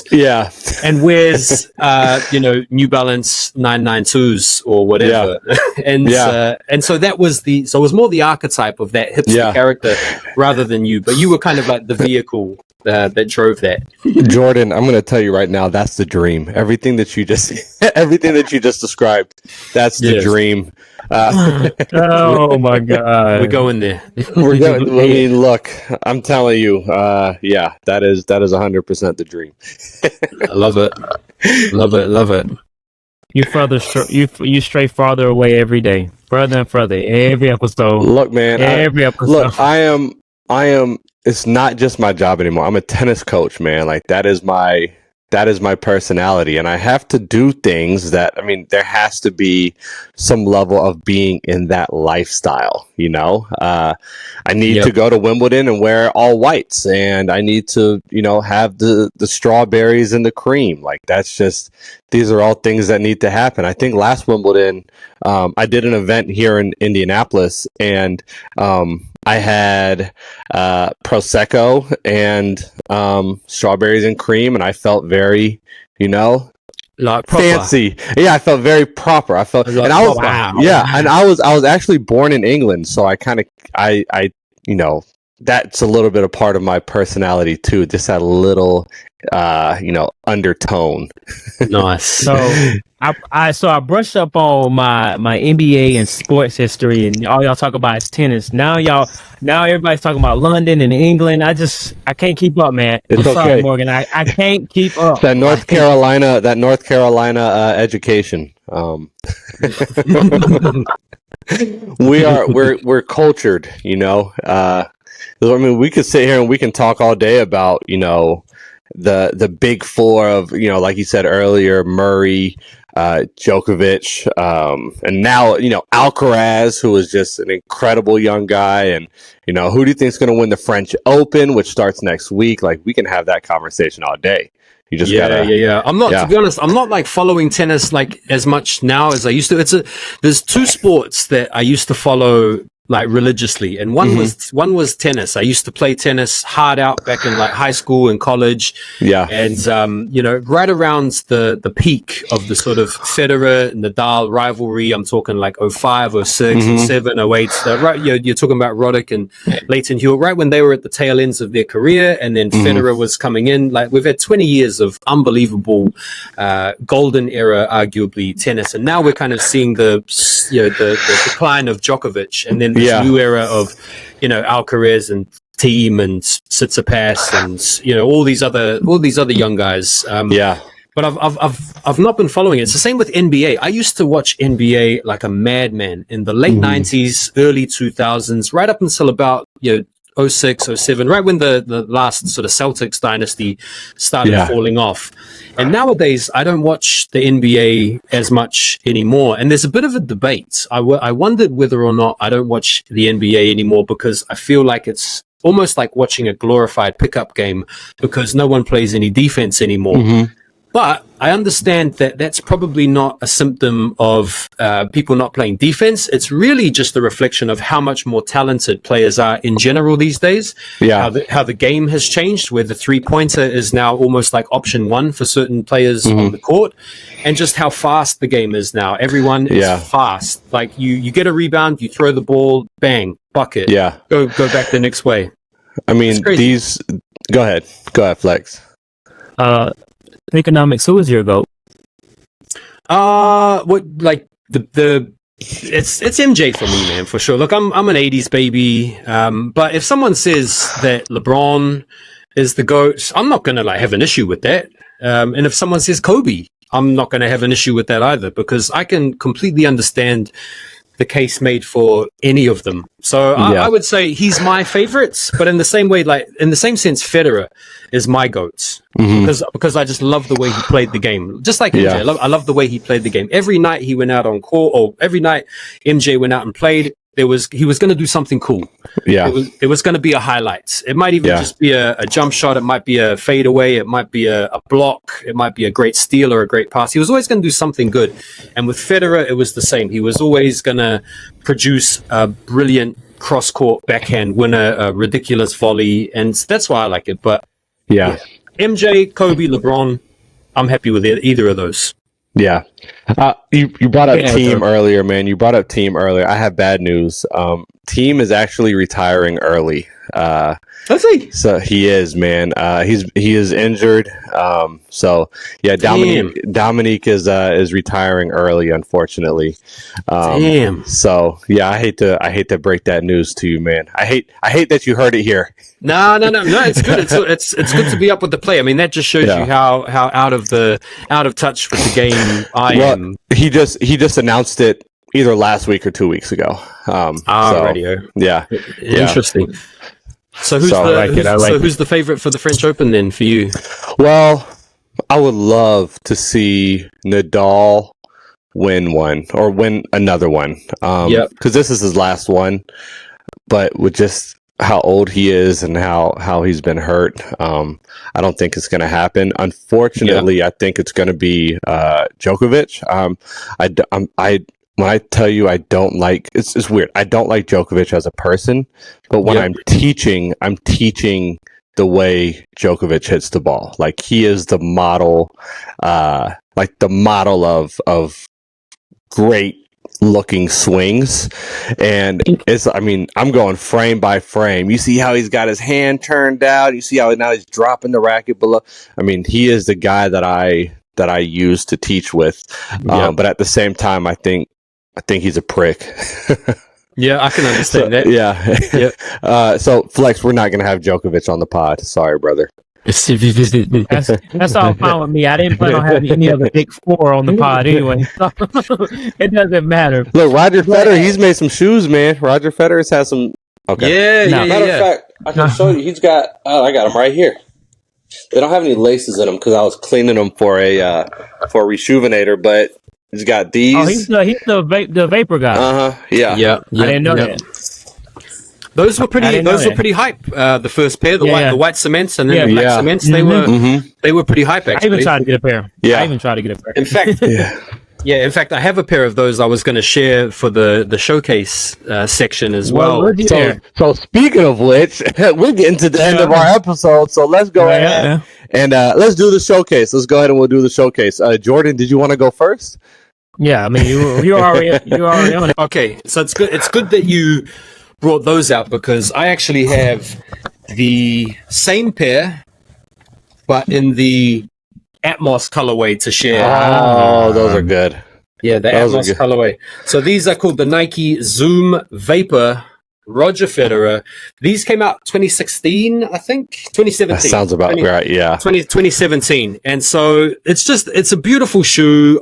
And wears New Balance 992s or whatever. And so that was it was more the archetype of that hipster character rather than you, but you were kind of like the vehicle that drove that. Jordan, I'm going to tell you right now, that's the dream. Everything that you just described, that's the dream. Oh my God, we're going there. We're going. I mean, look, I'm telling you, that is 100% the dream. I love it. You stray farther away every day, further and further, every episode. Look, man, episode. Look, I am. It's not just my job anymore. I'm a tennis coach, man. Like that is my that is my personality, and I have to do things that, I mean, there has to be some level of being in that lifestyle, you know. I need to go to Wimbledon and wear all whites, and I need to, you know, have the strawberries and the cream. Like, that's just, these are all things that need to happen. I think last Wimbledon, I did an event here in Indianapolis, and I had Prosecco and strawberries and cream, and I felt very, you know, like proper. Fancy. Yeah, I felt very proper. I felt, and I was, and I was actually born in England, so I kind of, I, you know, that's a little bit of part of my personality too. Just that little, you know, undertone. Nice. So I brushed up on my NBA and sports history, and all y'all talk about is tennis. Now everybody's talking about London and England. I can't keep up, man. It's I'm sorry, okay, Morgan. I can't keep up. That North Carolina education. We're cultured, you know. I mean, we could sit here and we can talk all day about, you know, the big four of, you know, like you said earlier, Murray, Djokovic, and now, you know, Alcaraz, who is just an incredible young guy. And, you know, who do you think is going to win the French Open, which starts next week? Like, we can have that conversation all day. You just gotta. I'm not, to be honest, I'm not like following tennis like as much now as I used to. There's two sports that I used to follow like religiously, and one was tennis. I used to play tennis hard out back in like high school and college. Yeah, and you know, right around the peak of the sort of Federer Nadal rivalry. I'm talking like 05, 06, 07, 08. Right, you're talking about Roddick and Leighton Hewitt, right when they were at the tail ends of their career, and then Federer was coming in. Like, we've had 20 years of unbelievable golden era, arguably, tennis, and now we're kind of seeing the decline of Djokovic, and then this new era of, you know, Alcaraz and Thiem and Tsitsipas and, you know, all these other young guys. But I've not been following it. It's the same with NBA. I used to watch NBA like a madman in the late 90s, early 2000s, right up until about, you know, 06, 07, right when the last sort of Celtics dynasty started falling off. And nowadays, I don't watch the NBA as much anymore. And there's a bit of a debate. I wondered whether or not I don't watch the NBA anymore because I feel like it's almost like watching a glorified pickup game because no one plays any defense anymore. But I understand that that's probably not a symptom of people not playing defense. It's really just a reflection of how much more talented players are in general these days. How the game has changed, where the three-pointer is now almost like option one for certain players on the court, and just how fast the game is now. Everyone is fast. Like, you get a rebound, you throw the ball, bang, bucket. Go back the next way. I mean, Go ahead, Flex. Sneakernomicz, who is your GOAT? What, like it's MJ for me, man, for sure. Look, I'm an 80s baby. But if someone says that LeBron is the GOAT, I'm not gonna like have an issue with that. And if someone says Kobe, I'm not gonna have an issue with that either, because I can completely understand the case made for any of them. So I would say he's my favorites, but in the same way, like in the same sense, Federer is my GOAT because I just love the way he played the game. Just like MJ, I love the way he played the game. Every night he went out on court, or every night MJ went out and played, he was going to do something cool. It was going to be a highlight. It might even just be a jump shot. It might be a fadeaway. It might be a block. It might be a great steal or a great pass. He was always going to do something good. And with Federer, it was the same. He was always going to produce a brilliant cross-court backhand winner, a ridiculous volley. And that's why I like it. But MJ, Kobe, LeBron, I'm happy with either of those. Yeah. You brought up Thiem earlier, man. You brought up Thiem earlier. I have bad news. Thiem is actually retiring early. Does he? So he is, man. He is injured. So yeah, Dominique is retiring early, unfortunately. Damn. So yeah, I hate to break that news to you, man. I hate that you heard it here. No. It's good. It's good to be up with the play. I mean, that just shows you how out of touch with the game I am. He just announced it either last week or 2 weeks ago. Radio. Yeah. Interesting. So who's the favorite for the French Open then for you? Well, I would love to see Nadal win one or win another one. Because this is his last one, but with just how old he is and how he's been hurt, I don't think it's going to happen. Unfortunately, I think it's going to be Djokovic. When I tell you I don't like, it's weird. I don't like Djokovic as a person, but when I'm teaching the way Djokovic hits the ball. Like he is the model, of great looking swings. And I'm going frame by frame. You see how he's got his hand turned out. You see how now he's dropping the racket below. I mean, he is the guy that I use to teach with. But at the same time, I think he's a prick. Yeah, I can understand that. Yeah. So, Flex, we're not going to have Djokovic on the pod. Sorry, brother. That's all fine with me. I didn't plan on having any other big four on the pod anyway. So it doesn't matter. Look, Roger Federer, he's made some shoes, man. Roger Federer's has some. Okay. Matter of fact, I can show you. He's got. Oh, I got them right here. They don't have any laces in them because I was cleaning them for a Rejuvenator, but. He's got these. Oh, he's the vapor guy. Yeah. I didn't know that. Those were pretty hype. The first pair, the white cements and then the black cements, they were pretty hype. Actually, I even tried to get a pair. In fact, in fact, I have a pair of those. I was going to share for the showcase section as well. So speaking of which, we're getting to the end of our episode. So let's go ahead and let's do the showcase. Let's go ahead and we'll do the showcase. Jordan, did you want to go first? Yeah, I mean you're already on it. Okay, so it's good. It's good that you brought those out because I actually have the same pair, but in the Atmos colorway to share. Oh, those are good. Yeah, the Atmos colorway. So these are called the Nike Zoom Vapor Roger Federer. These came out 2016, I think. 2017. That sounds about right, yeah. 2017. And so it's a beautiful shoe.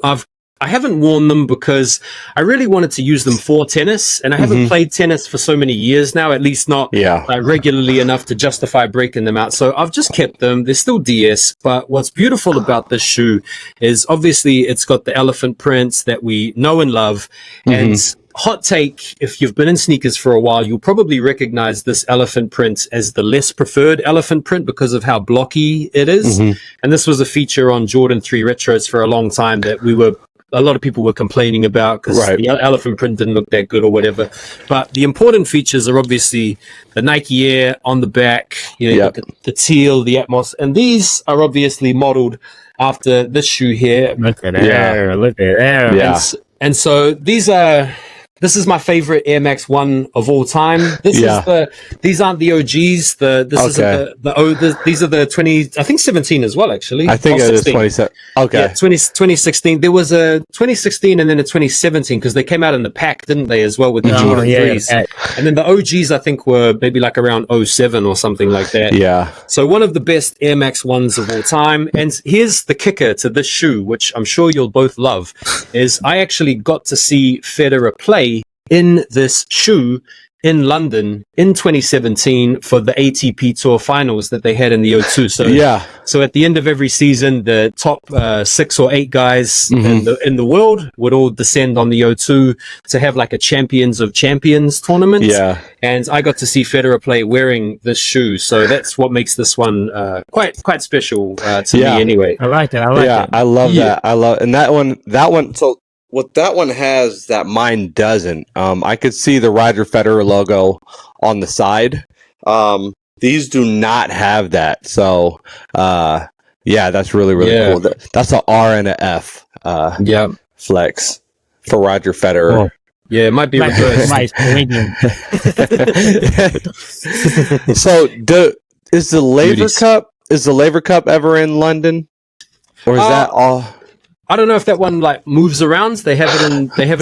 I haven't worn them because I really wanted to use them for tennis, and I haven't played tennis for so many years now, at least not regularly enough to justify breaking them out. So I've just kept them. They're still DS, but what's beautiful about this shoe is obviously it's got the elephant prints that we know and love. And hot take, if you've been in sneakers for a while, you'll probably recognize this elephant print as the less preferred elephant print because of how blocky it is. And this was a feature on Jordan 3 Retros for a long time that a lot of people were complaining about because the elephant print didn't look that good or whatever. But the important features are obviously the Nike Air on the back, the teal, the Atmos, and these are obviously modeled after this shoe here. Look at there. Look at there. Yeah. And so this is my favorite Air Max 1 of all time. These aren't the OGs. These are the 17 as well, actually. I think it is 27. Okay. Yeah, 2016. There was a 2016 and then a 2017 because they came out in the pack, didn't they, as well with the Jordan 3s. And then the OGs, I think, were maybe like around 07 or something like that. Yeah. So one of the best Air Max 1s of all time. And here's the kicker to this shoe, which I'm sure you'll both love, is I actually got to see Federer play in this shoe in London in 2017 for the ATP Tour finals that they had in the O2. So at the end of every season, the top 6 or 8 guys in the world would all descend on the O2 to have like a Champions of Champions tournament. Yeah. And I got to see Federer play wearing this shoe. So that's what makes this one quite special to me anyway. I like it. I love that. And that one. So what that one has that mine doesn't, I could see the Roger Federer logo on the side. These do not have that. So, that's really, really cool. That's an R and a F flex for Roger Federer. Cool. Yeah, it might be reversed. So, is the Laver Cup ever in London? Or is that all... I don't know if that one like moves around. They have it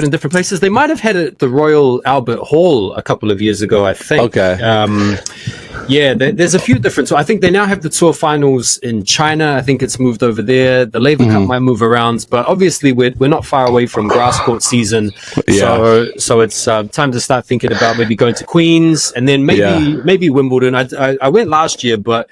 in different places. They might have had it at the Royal Albert Hall a couple of years ago, I think. Okay. There's a few different. So I think they now have the tour finals in China. I think it's moved over there. The Laver Cup might move around, but obviously we're not far away from grass court season. Yeah. So it's time to start thinking about maybe going to Queens and then maybe Wimbledon. I went last year, but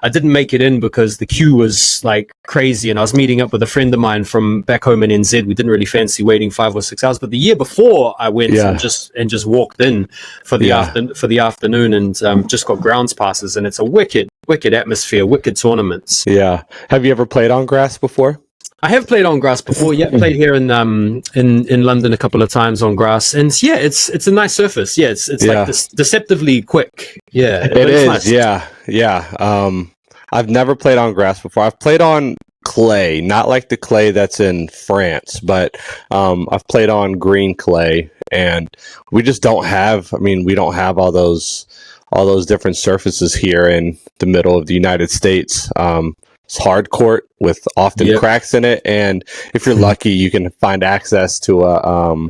I didn't make it in because the queue was like crazy, and I was meeting up with a friend of mine from back home in NZ. We didn't really fancy waiting 5 or 6 hours, but the year before I went and just walked in for the afternoon and just got grounds passes, and it's a wicked atmosphere, wicked tournaments. Yeah. Have you ever played on grass before? I have played on grass before. Yeah, played here in London a couple of times on grass, and yeah, it's a nice surface. Yeah, it's like deceptively quick. Yeah, it is. Nice. Yeah. I've never played on grass before. I've played on clay, not like the clay that's in France, but I've played on green clay, and we just don't have. I mean, we don't have all those different surfaces here in the middle of the United States. It's hard court with often cracks in it, and if you're lucky, you can find access to a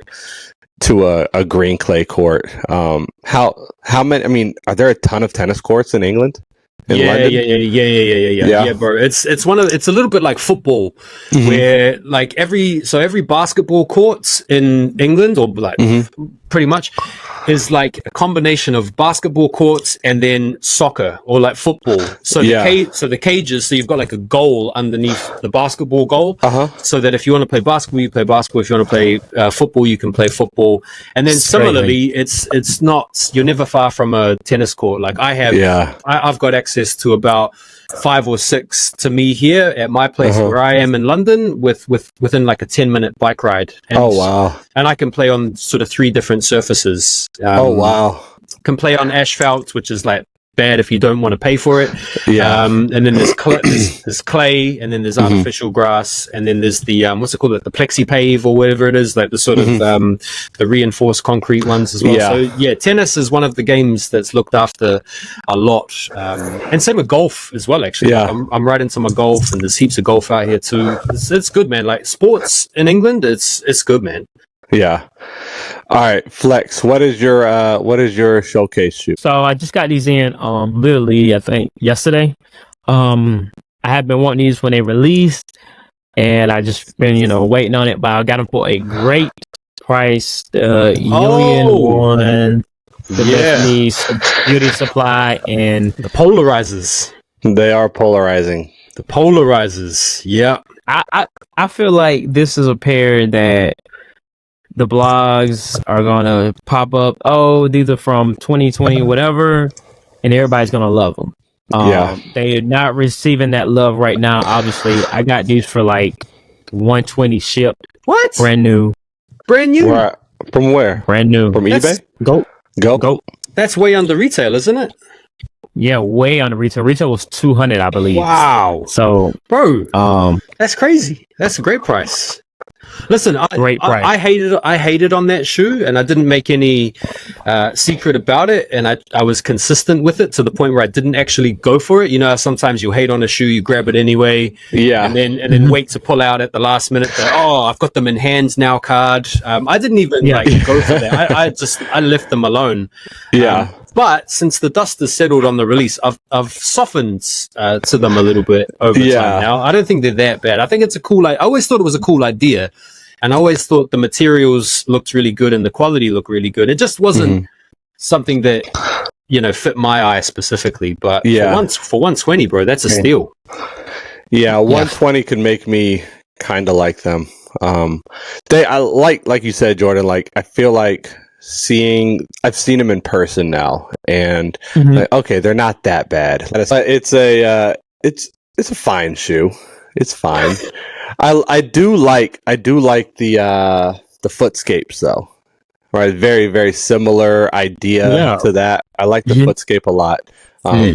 green clay court. How many? I mean, are there a ton of tennis courts in England? Yeah, bro. It's a little bit like football, where like every basketball courts in England, or like pretty much, is like a combination of basketball courts and then soccer or like football. So the cages, so you've got like a goal underneath the basketball goal, so that if you want to play basketball, you play basketball. If you want to play football, you can play football. And then similarly, it's not, you're never far from a tennis court. Like I've got access to about 5 or 6 to me here at my place where I am in London, within like a 10-minute bike ride. And, and I can play on sort of 3 different surfaces. Can play on asphalt, which is like bad if you don't want to pay for it. And then there's clay, and then there's artificial grass, and then there's the what's it called, the plexi pave or whatever it is, like the sort of the reinforced concrete ones as well. So tennis is one of the games that's looked after a lot, and same with golf as well. Actually, I'm right into my golf, and there's heaps of golf out here too. It's good, man. Like sports in England, it's good, man. Yeah. All right, Flex. What is your showcase shoe? So I just got these in literally I think yesterday. I had been wanting these when they released, and I just been waiting on it, but I got them for a great price. Union One, the Beauty Supply, and the polarizers. They are polarizing. The polarizers. Yeah. I feel like this is a pair that the blogs are gonna pop up. Oh, these are from 2020, whatever, and everybody's gonna love them. They're not receiving that love right now. Obviously, I got these for like $120 shipped. What? Brand new. From where? Brand new. From eBay? Go. That's way under retail, isn't it? Yeah, way under retail. Retail was $200, I believe. Wow. So, bro, that's crazy. That's a great price. Listen, I hated on that shoe, and I didn't make any secret about it, and I was consistent with it to the point where I didn't actually go for it. Sometimes you hate on a shoe, you grab it anyway, and then wait to pull out at the last minute. I've got them in hands now card. I didn't even go for that. I left them alone. But since the dust has settled on the release, I've softened to them a little bit over time now. I don't think they're that bad. I think it's I always thought it was a cool idea, and I always thought the materials looked really good and the quality looked really good. It just wasn't something that fit my eye specifically. But for 120, bro, that's a steal. Yeah, 120 could make me kind of like them. I like you said, Jordan. Like I feel like I've seen them in person now, and okay, they're not that bad. It's a fine shoe. It's fine. I do like the footscapes though. Right, very very similar idea to that. I like the footscape a lot.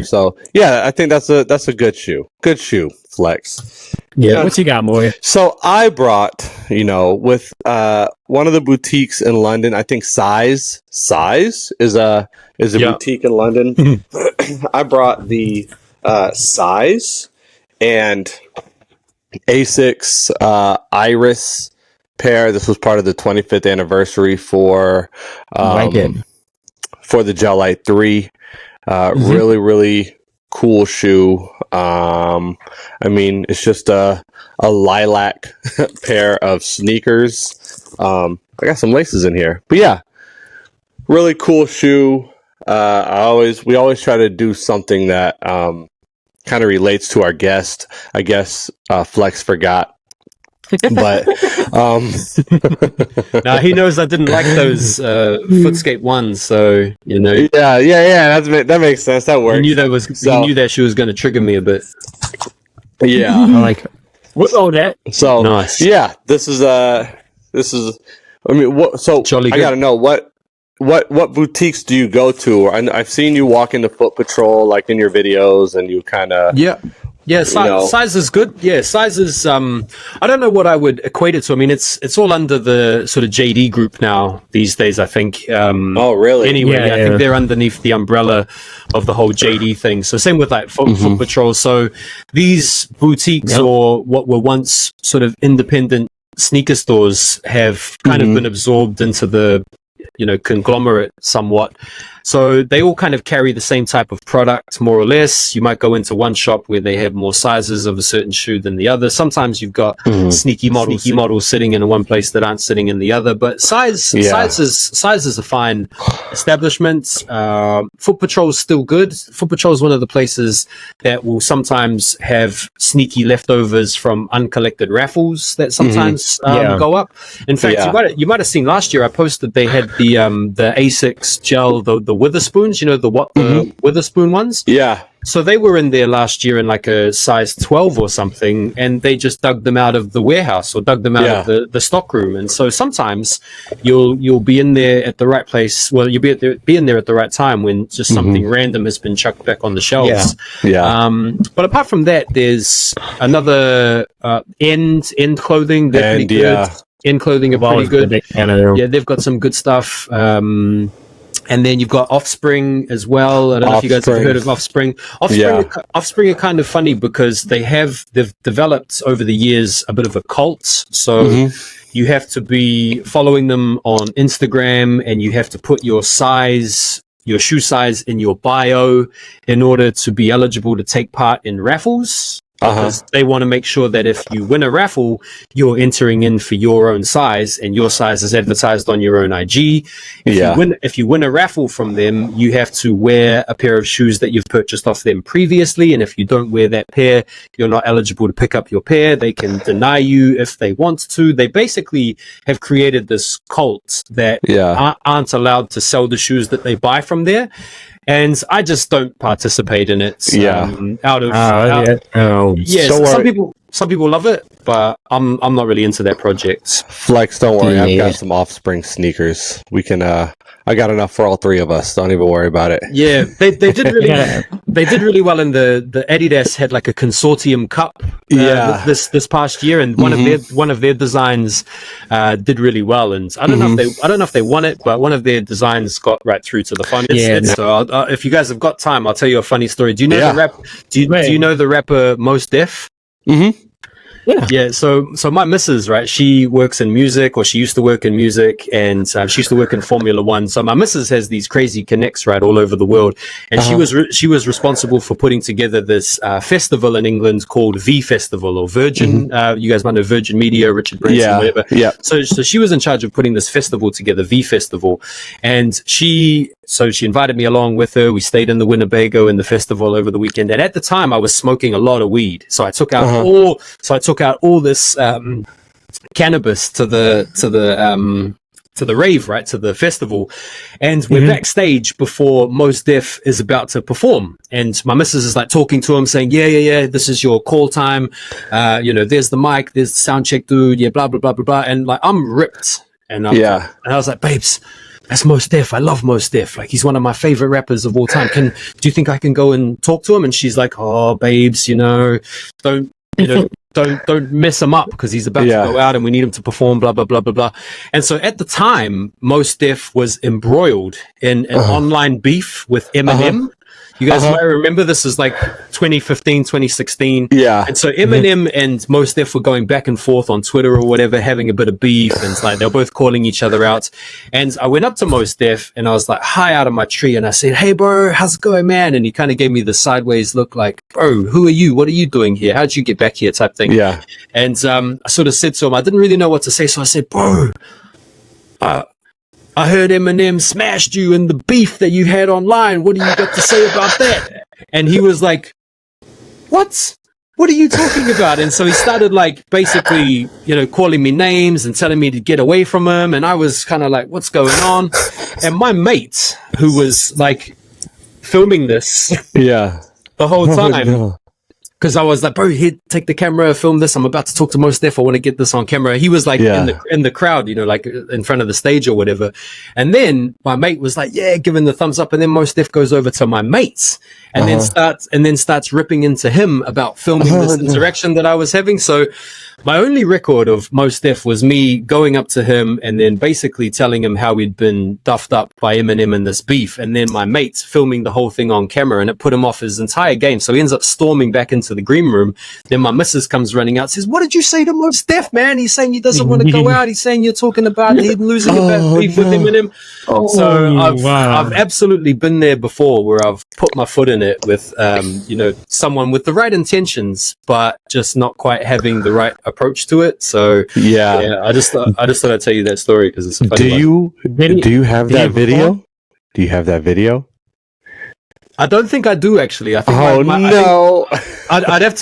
So I think that's a good shoe. Good shoe, Flex. Yeah, what you got, Moy? So I brought, with one of the boutiques in London. I think Size is a boutique in London. I brought the Size and Asics Iris pair. This was part of the 25th anniversary for the Gel Light 3. Really, really cool shoe. I mean, it's just a lilac pair of sneakers. I got some laces in here, but really cool shoe. We always try to do something that kind of relates to our guest. I guess Flex forgot. But now he knows I didn't like those Footscape ones, so you know. Yeah. That makes sense. That works. He knew that she was going to trigger me a bit. Yeah, I like that. So nice. Yeah, this is. I mean, what? So Jolly I good. gotta know what boutiques do you go to? I've seen you walk into Foot Patrol like in your videos, and you kind of size is good. Yeah, size is. I don't know what I would equate it to. I mean, it's all under the sort of JD group now these days. I think. Oh, really? Anyway, I think they're underneath the umbrella of the whole JD thing. So same with like Foot Patrol. So these boutiques or what were once sort of independent sneaker stores have kind of been absorbed into the conglomerate somewhat. So they all kind of carry the same type of product, more or less. You might go into one shop where they have more sizes of a certain shoe than the other. Sometimes you've got sneaky models sitting in one place that aren't sitting in the other. But size is a fine establishment. Foot Patrol is still good. Foot Patrol is one of the places that will sometimes have sneaky leftovers from uncollected raffles that sometimes go up. In fact, you might have seen last year I posted they had the Asics gel, the Witherspoons, the Witherspoon ones. Yeah. So they were in there last year in like a size 12 or something, and they just dug them out of the warehouse or dug them out of the stock room. And so sometimes you'll be in there at the right place. Well, you'll be in there at the right time when just something random has been chucked back on the shelves. But apart from that, there's another end clothing. They're pretty good. End clothing are pretty good. Yeah, they've got some good stuff. And then you've got Offspring as well. I don't know if you guys have heard of Offspring. Offspring are kind of funny because they've developed over the years a bit of a cult. So you have to be following them on Instagram, and you have to put your shoe size in your bio in order to be eligible to take part in raffles. Because they want to make sure that if you win a raffle, you're entering in for your own size, and your size is advertised on your own IG. If you win a raffle from them, you have to wear a pair of shoes that you've purchased off them previously. And if you don't wear that pair, you're not eligible to pick up your pair. They can deny you if they want to. They basically have created this cult that aren't allowed to sell the shoes that they buy from there. And I just don't participate in it. Some people love it, but I'm not really into that project. Flex, don't worry, I've got some Offspring sneakers. We can I got enough for all three of us. Don't even worry about it. Yeah, they did really they did really well in the Adidas had like a consortium cup this past year, and one of their designs did really well. And I don't know if they won it, but one of their designs got right through to the finals. So if you guys have got time, I'll tell you a funny story. Do you know the rap? Do you know the rapper Mos Def? Yeah. So my missus, right? She works in music, or she used to work in music, and she used to work in Formula One. So my missus has these crazy connects right all over the world, and she was responsible for putting together this festival in England called V Festival, or Virgin. You guys might know Virgin Media, Richard Branson, whatever. Yeah. So she was in charge of putting this festival together, V Festival, and she invited me along with her. We stayed in the Winnebago in the festival over the weekend, and at the time I was smoking a lot of weed. So I took out all this cannabis to the rave, right, to the festival, and we're backstage before Mos Def is about to perform, and my missus is like talking to him, saying, yeah, this is your call time, there's the mic, there's the sound check, dude, blah blah blah blah blah, and like I'm ripped, and I was like, babes, that's Mos Def. I love Mos Def. Like, he's one of my favorite rappers of all time. Do you think I can go and talk to him? And she's like, oh, babes, don't mess him up, because he's about to go out and we need him to perform, blah, blah, blah, blah, blah. And so at the time, Mos Def was embroiled in an online beef with Eminem. You guys might remember, this is like 2015, 2016. Yeah. And so Eminem and Mos Def were going back and forth on Twitter or whatever, having a bit of beef, and it's like they're both calling each other out. And I went up to Mos Def and I was like high out of my tree, and I said, hey bro, how's it going, man? And he kind of gave me the sideways look, like, bro, who are you? What are you doing here? How'd you get back here, type thing? Yeah. And I sort of said to him, I didn't really know what to say, so I said, bro, I heard Eminem smashed you in the beef that you had online. What do you got to say about that? And he was like, what are you talking about? And so he started like basically, calling me names and telling me to get away from him. And I was kind of like, what's going on? And my mate, who was like filming this the whole time, because I was like, bro, here, take the camera, film this. I'm about to talk to Mos Def. I want to get this on camera. He was like in the crowd, like in front of the stage or whatever. And then my mate was like, yeah, giving the thumbs up. And then Mos Def goes over to my mates and then starts ripping into him about filming this interaction that I was having. So my only record of Mos Def was me going up to him and then basically telling him how we'd been duffed up by Eminem in this beef. And then my mates filming the whole thing on camera, and it put him off his entire game. So he ends up storming back into the green room. Then my missus comes running out, says, what did you say to Mos Def, man? He's saying he doesn't want to go out. He's saying you're talking about him losing a bad beef with Eminem. So I've absolutely been there before, where I've put my foot in it with, someone with the right intentions, but just not quite having the right approach to it. So I just thought I'd tell you that story because it's a funny one. Do you have that video? Do you have that video? I don't think I do actually. I think I'd have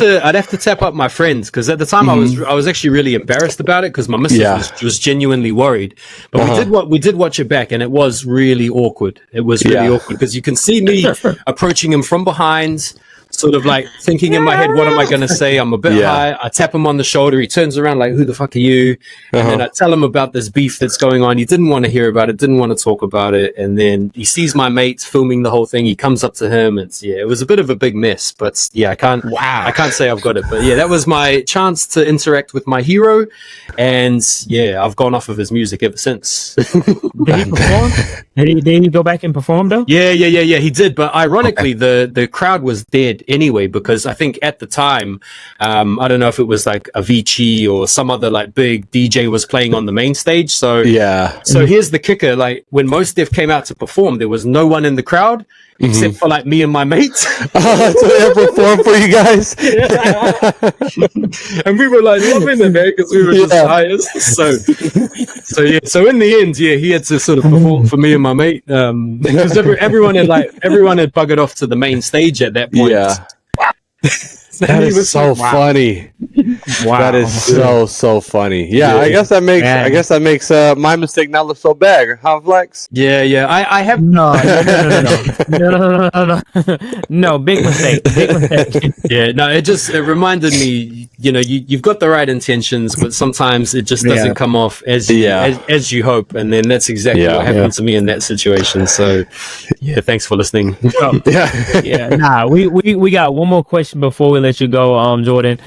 to tap up my friends, because at the time I was actually really embarrassed about it, because my missus was genuinely worried. But we did watch it back, and it was really awkward. It was really awkward because you can see me approaching him from behind, sort of like thinking in my head, what am I going to say? I'm a bit high. I tap him on the shoulder. He turns around like, who the fuck are you? And then I tell him about this beef that's going on. He didn't want to hear about it, didn't want to talk about it. And then he sees my mate filming the whole thing. He comes up to him. It was a bit of a big mess, but I can't say I've got it. But that was my chance to interact with my hero. And I've gone off of his music ever since. Did he perform? Did he go back and perform though? Yeah, he did. But ironically, the crowd was dead anyway, because I think at the time, I don't know if it was like Avicii or some other like big DJ was playing on the main stage. So here's the kicker: like when Mos Def came out to perform, there was no one in the crowd except for like me and my mates. So they performed for you guys, and we were like loving it, man, because we were just tired. So in the end, he had to sort of perform for me and my mate, because everyone had buggered off to the main stage at that point. Yeah. That is so funny. Wow. That is so funny. Yeah, I guess that makes my mistake not look so bad. Huh, Flex? Yeah. I have no, big mistake. It reminded me, you've got the right intentions, but sometimes it just doesn't come off as you hope, and then that's exactly what happened to me in that situation. So thanks for listening. We got one more question before we let you go, Jordan.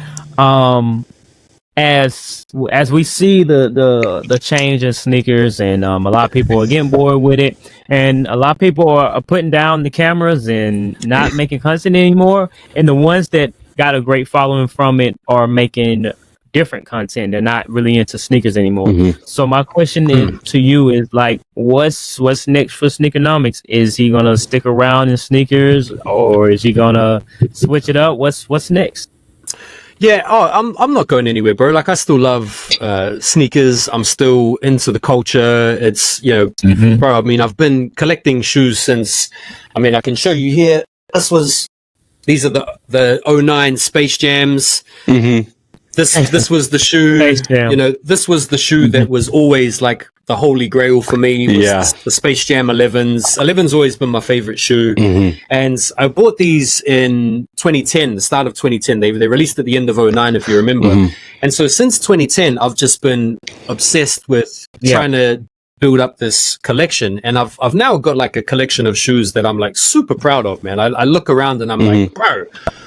As we see the change in sneakers, and a lot of people are getting bored with it, and a lot of people are putting down the cameras and not making content anymore, and the ones that got a great following from it are making different content. They're not really into sneakers anymore. So my question to you is like, what's next for Sneakernomicz? Is he gonna stick around in sneakers, or is he gonna switch it up? What's next? I'm not going anywhere, bro. Like, I still love sneakers. I'm still into the culture. It's bro, I mean, I've been collecting shoes since, I can show you here. These are the 09 Space Jams. This was the shoe, this was the shoe that was always like the holy grail for me. The Space Jam 11s. 11's always been my favorite shoe. And I bought these in 2010, the start of 2010. They released at the end of 09, if you remember. And so since 2010, I've just been obsessed with trying to build up this collection, and I've now got like a collection of shoes that I'm like super proud of, man. I look around and I'm like, bro,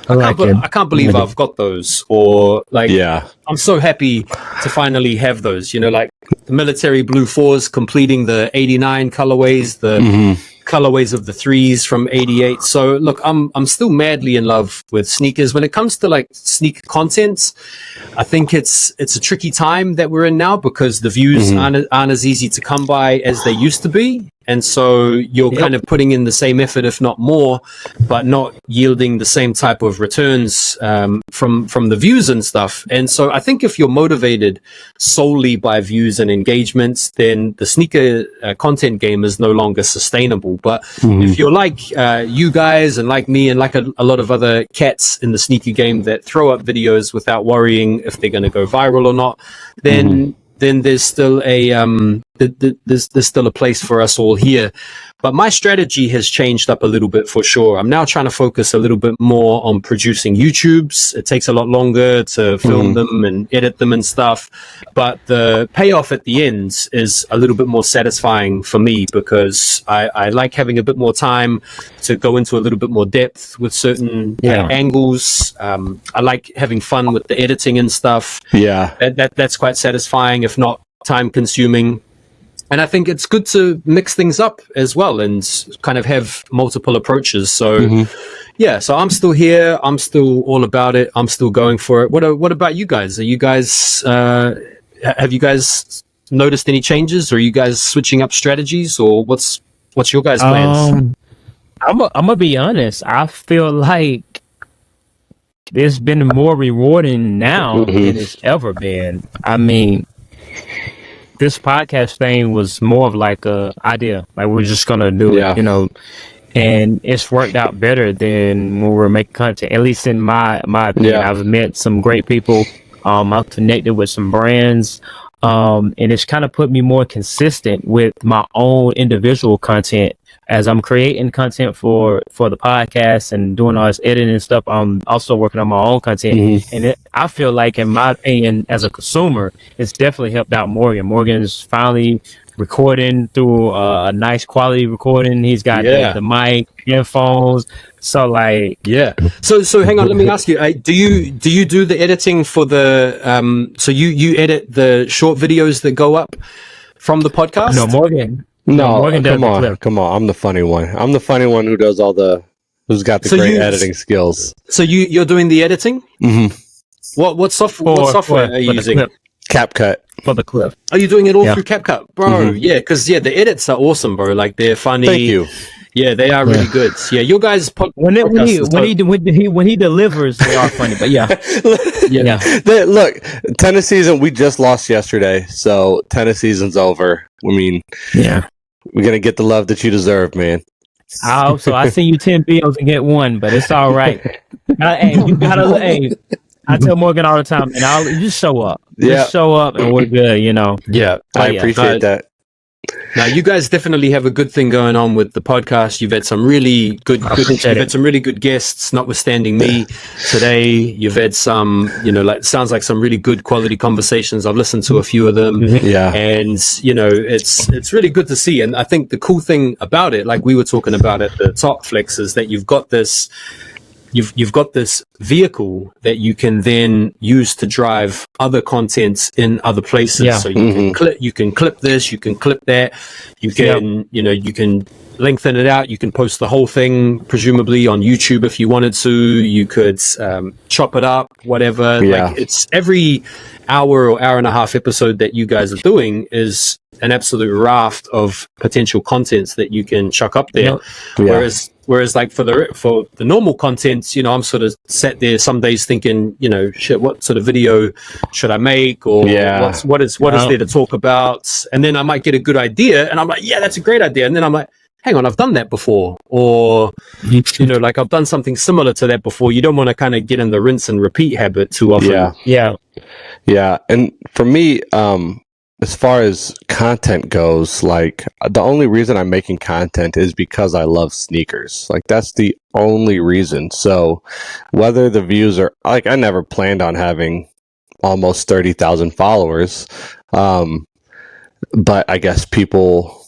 I can't believe I've got those, or like, I'm so happy to finally have those, like the military blue 4s completing the 89 colorways, the colorways of the 3s from 88. So look, I'm still madly in love with sneakers. When it comes to like sneaker content, I think it's a tricky time that we're in now, because the views aren't as easy to come by as they used to be. and so you're kind of putting in the same effort, if not more, but not yielding the same type of returns from the views and stuff. And so I think if you're motivated solely by views and engagements, then the sneaker content game is no longer sustainable. But if you're like you guys and like me and like a lot of other cats in the sneaker game that throw up videos without worrying if they're going to go viral or not, then there's still a there's still a place for us all here. But my strategy has changed up a little bit for sure. I'm now trying to focus a little bit more on producing YouTubes. It takes a lot longer to film them and edit them and stuff, but the payoff at the end is a little bit more satisfying for me, because I like having a bit more time to go into a little bit more depth with certain angles. I like having fun with the editing and stuff. Yeah, that's quite satisfying, if not time consuming. And I think it's good to mix things up as well and kind of have multiple approaches. So, so I'm still here. I'm still all about it. I'm still going for it. What about you guys? Are you guys, have you guys noticed any changes? Or are you guys switching up strategies, or what's your guys' plans? I'm gonna be honest. I feel like it's been more rewarding now than it's ever been. I mean, this podcast thing was more of like a idea, like we're just gonna do it, and it's worked out better than when we were making content, at least in my opinion. I've met some great people, I've connected with some brands, and it's kind of put me more consistent with my own individual content. As I'm creating content for the podcast and doing all this editing and stuff, I'm also working on my own content. And I feel like, in my opinion, as a consumer, it's definitely helped out Morgan. Morgan's finally recording through a nice quality recording. He's got the mic, earphones. So like, So hang on, let me ask you, do you do the editing for the, so you edit the short videos that go up from the podcast? No, Morgan. No, come on. I'm the funny one. I'm the funny one who's got the great editing skills. So you're doing the editing? What software are you using? CapCut. For the clip. Are you doing it all through CapCut? Bro, because the edits are awesome, bro. Like, they're funny. Thank you. Yeah, they are really good. Yeah, your guys when he delivers, they are funny. But Look, tennis season, we just lost yesterday, so tennis season's over. I mean, we're gonna get the love that you deserve, man. I hope so. I send you 10 bills and get one, but it's all right. You gotta. I tell Morgan all the time, and you just show up. Just show up, and we're good. Yeah, I appreciate that. Now, you guys definitely have a good thing going on with the podcast. You've had some really good guests, notwithstanding me today. You've had some, sounds like some really good quality conversations. I've listened to a few of them. Yeah. And, it's really good to see. And I think the cool thing about it, like we were talking about at the top, Flex, is that you've got this vehicle that you can then use to drive other contents in other places. So you can clip this, you can clip that, you can you can lengthen it out, you can post the whole thing presumably on YouTube if you wanted to, you could chop it up, whatever. Like, it's every hour or hour and a half episode that you guys are doing is an absolute raft of potential contents that you can chuck up there. Whereas like for the normal contents, I'm sort of sat there some days thinking, shit, what sort of video should I make, or what is there to talk about? And then I might get a good idea, and I'm like, yeah, that's a great idea. And then I'm like, hang on, I've done that before, or like I've done something similar to that before. You don't want to kind of get in the rinse and repeat habit too often. Yeah. And for me, as far as content goes, like, the only reason I'm making content is because I love sneakers. Like, that's the only reason. So whether the views are, like, I never planned on having almost 30,000 followers. But I guess people,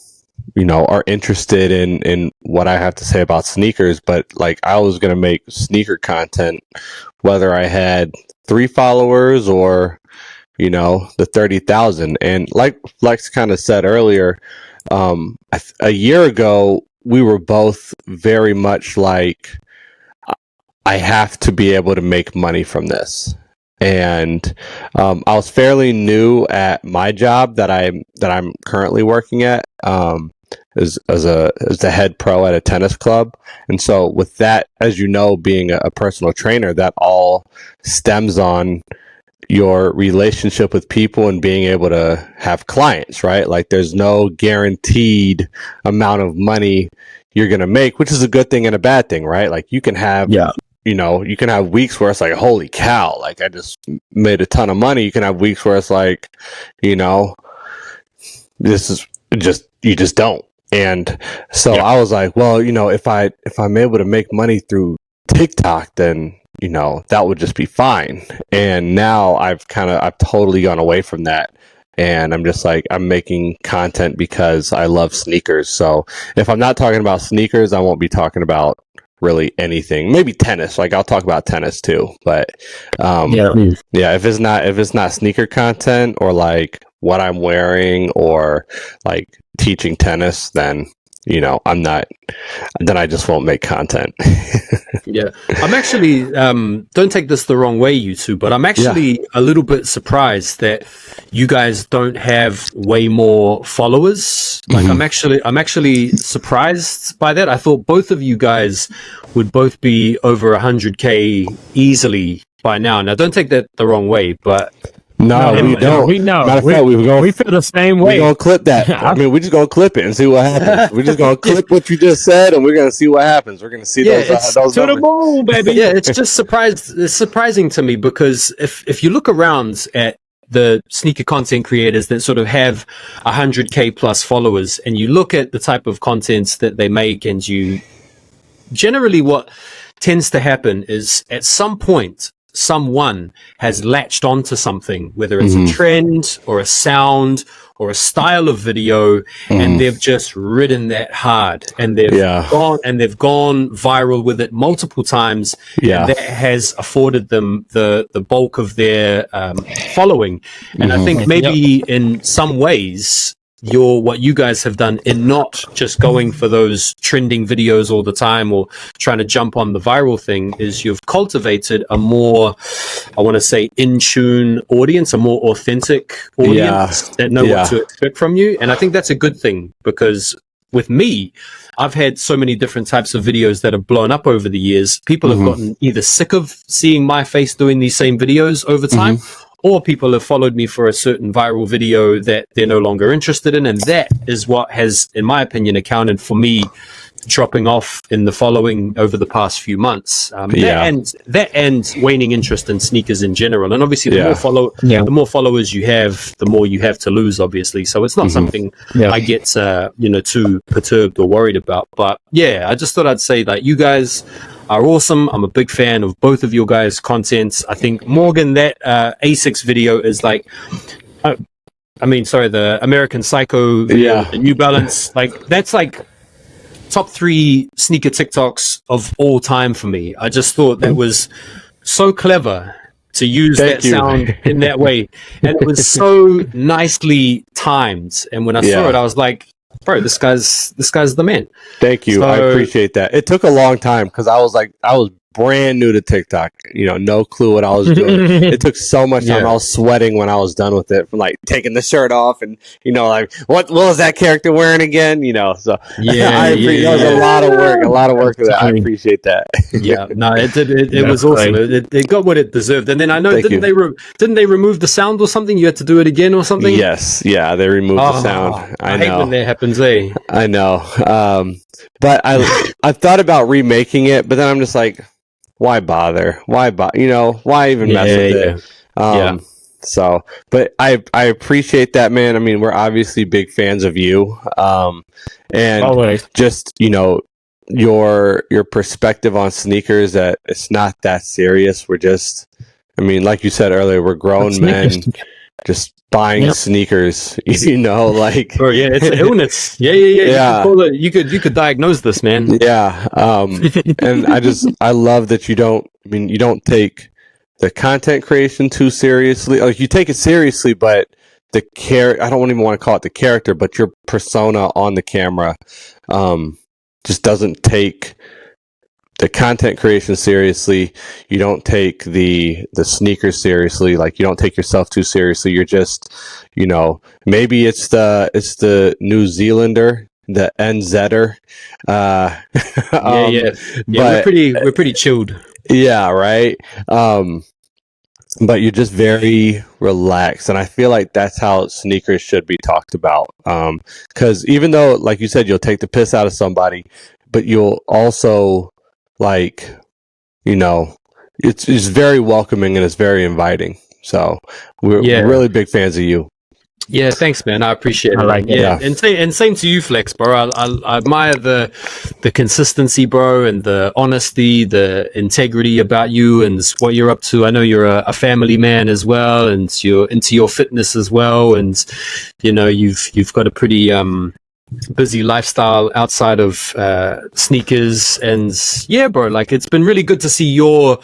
are interested in what I have to say about sneakers. But like, I was going to make sneaker content, whether I had 3 followers or, the 30,000. And like Flex kind of said earlier, a year ago, we were both very much like, I have to be able to make money from this. And I was fairly new at my job that I'm currently working at. as the head pro at a tennis club. And so with that, as you know, being a personal trainer, that all stems on your relationship with people and being able to have clients, right? Like there's no guaranteed amount of money you're going to make, which is a good thing and a bad thing, right? Like you can have, you can have weeks where it's like, holy cow, like I just made a ton of money. You can have weeks where it's like, this is just, you just don't. And so I was like, well, if I'm able to make money through TikTok, then that would just be fine. And now I've totally gone away from that. And I'm just like, I'm making content because I love sneakers. So if I'm not talking about sneakers, I won't be talking about really anything. Maybe tennis. Like I'll talk about tennis too. But if it's not sneaker content or like what I'm wearing or like teaching tennis, then then I just won't make content. I'm actually, don't take this the wrong way, you two, but I'm actually a little bit surprised that you guys don't have way more followers. Like I'm actually surprised by that. I thought both of you guys would both be over 100K easily by now. Now, don't take that the wrong way, but no, we don't. We know. Matter of fact, we feel the same way. We're going to clip that. I mean, we're just going to clip it and see what happens. We're just going to clip what you just said, and we're going to see what happens. We're going to see those to the moon, baby. It's just surprising to me because if you look around at the sneaker content creators that sort of have 100K plus followers, and you look at the type of contents that they make, and you generally what tends to happen is at some point, someone has latched onto something, whether it's a trend or a sound or a style of video, and they've just ridden that hard, and they've gone viral with it multiple times. And that has afforded them the bulk of their following. And I think maybe in some ways, what you guys have done in not just going for those trending videos all the time or trying to jump on the viral thing is you've cultivated a more, I want to say, in tune audience, a more authentic audience that know what to expect from you. And I think that's a good thing because with me, I've had so many different types of videos that have blown up over the years. People have gotten either sick of seeing my face doing these same videos over time, or people have followed me for a certain viral video that they're no longer interested in. And that is what has, in my opinion, accounted for me dropping off in the following over the past few months. That ends waning interest in sneakers in general. And obviously, the more followers you have, the more you have to lose, obviously. So it's not something I get, too perturbed or worried about. But I just thought I'd say that you guys are awesome. I'm a big fan of both of your guys' contents. I think Morgan, that A6 video is like, the American Psycho video, the New Balance, like that's like top 3 sneaker TikToks of all time for me. I just thought that was so clever to use that sound in that way, and it was so nicely timed. And when I saw it, I was like, bro, this guy's the man. Thank you. I appreciate that. It took a long time because I was brand new to TikTok, no clue what I was doing. It took so much time. I was sweating when I was done with it, from like taking the shirt off and like what was that character wearing again? So that was a lot of work for that. I appreciate that. It was awesome. It got what it deserved. And then I know didn't they remove the sound or something? You had to do it again or something? Yes, they removed the sound. I know. hate when that happens, I know. But I thought about remaking it, but then I'm just like, why bother? Why even mess with it? So, but I appreciate that, man. I mean, we're obviously big fans of you. And always. Just, your perspective on sneakers, that it's not that serious. We're just, like you said earlier, we're grown men just buying sneakers, like it's an illness. You could diagnose this, man. And I love that you don't take the content creation too seriously. Like you take it seriously, but I don't even want to call it the character, but your persona on the camera just doesn't take the content creation seriously. You don't take the sneakers seriously. Like you don't take yourself too seriously. You're just, maybe it's the New Zealander the NZer. But we're pretty chilled. Yeah, right. But you're just very relaxed, and I feel like that's how sneakers should be talked about. Because even though, like you said, you'll take the piss out of somebody, but you'll also it's very welcoming and it's very inviting. So we're really big fans of you. Yeah, thanks, man. I appreciate it. I like it. Yeah, and same to you, Flex, bro. I admire the consistency, bro, and the honesty, the integrity about you and what you're up to. I know you're a family man as well, and you're into your fitness as well, and you've got a pretty busy lifestyle outside of sneakers. And yeah, bro, like it's been really good to see your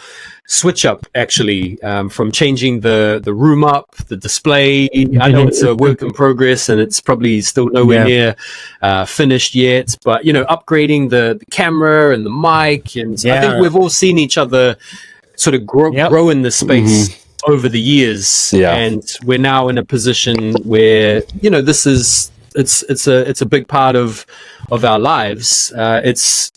switch up actually, from changing the room up, the display. I know it's a work in progress and it's probably still nowhere near finished yet, but upgrading the camera and the mic, and I think we've all seen each other sort of grow in this space over the years, and we're now in a position where this is it's a big part of our lives. It's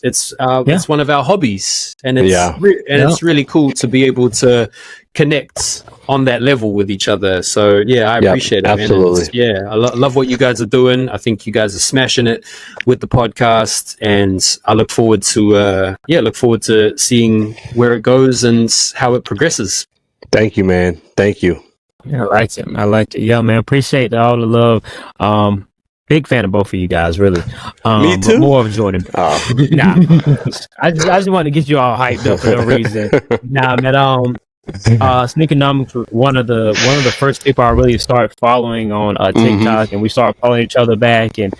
one of our hobbies, and it's really cool to be able to connect on that level with each other. So I appreciate it, absolutely, man. I love what you guys are doing. I think you guys are smashing it with the podcast, and I look forward to seeing where it goes and how it progresses. Thank you, man. Thank you. Yeah, I liked it. Yeah, man. Appreciate all the love. Big fan of both of you guys, really. Me too. More of Jordan. Nah, I just wanted to get you all hyped up for no reason. Nah, man. Sneakernomicz was one of the first people I really started following on TikTok, and we started following each other back and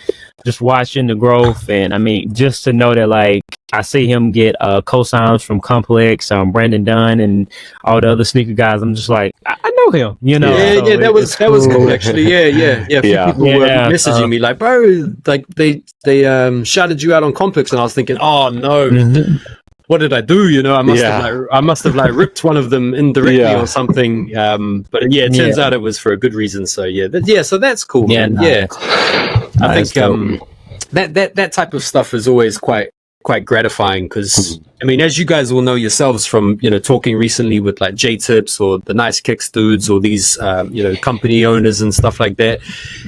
just watching the growth. And I mean, just to know that like I see him get cosigns from Complex, Brandon Dunn, and all the other sneaker guys. I'm just like, I know him, So that was cool actually. Yeah. A few people were messaging me like, bro, like they shouted you out on Complex, and I was thinking, oh no. What did I do? I must have ripped one of them indirectly or something. But it turns out it was for a good reason. So so that's cool. Man. I think that type of stuff is always quite gratifying, because I mean, as you guys will know yourselves from talking recently with like J-Tips or the Nice Kicks dudes or these company owners and stuff like that,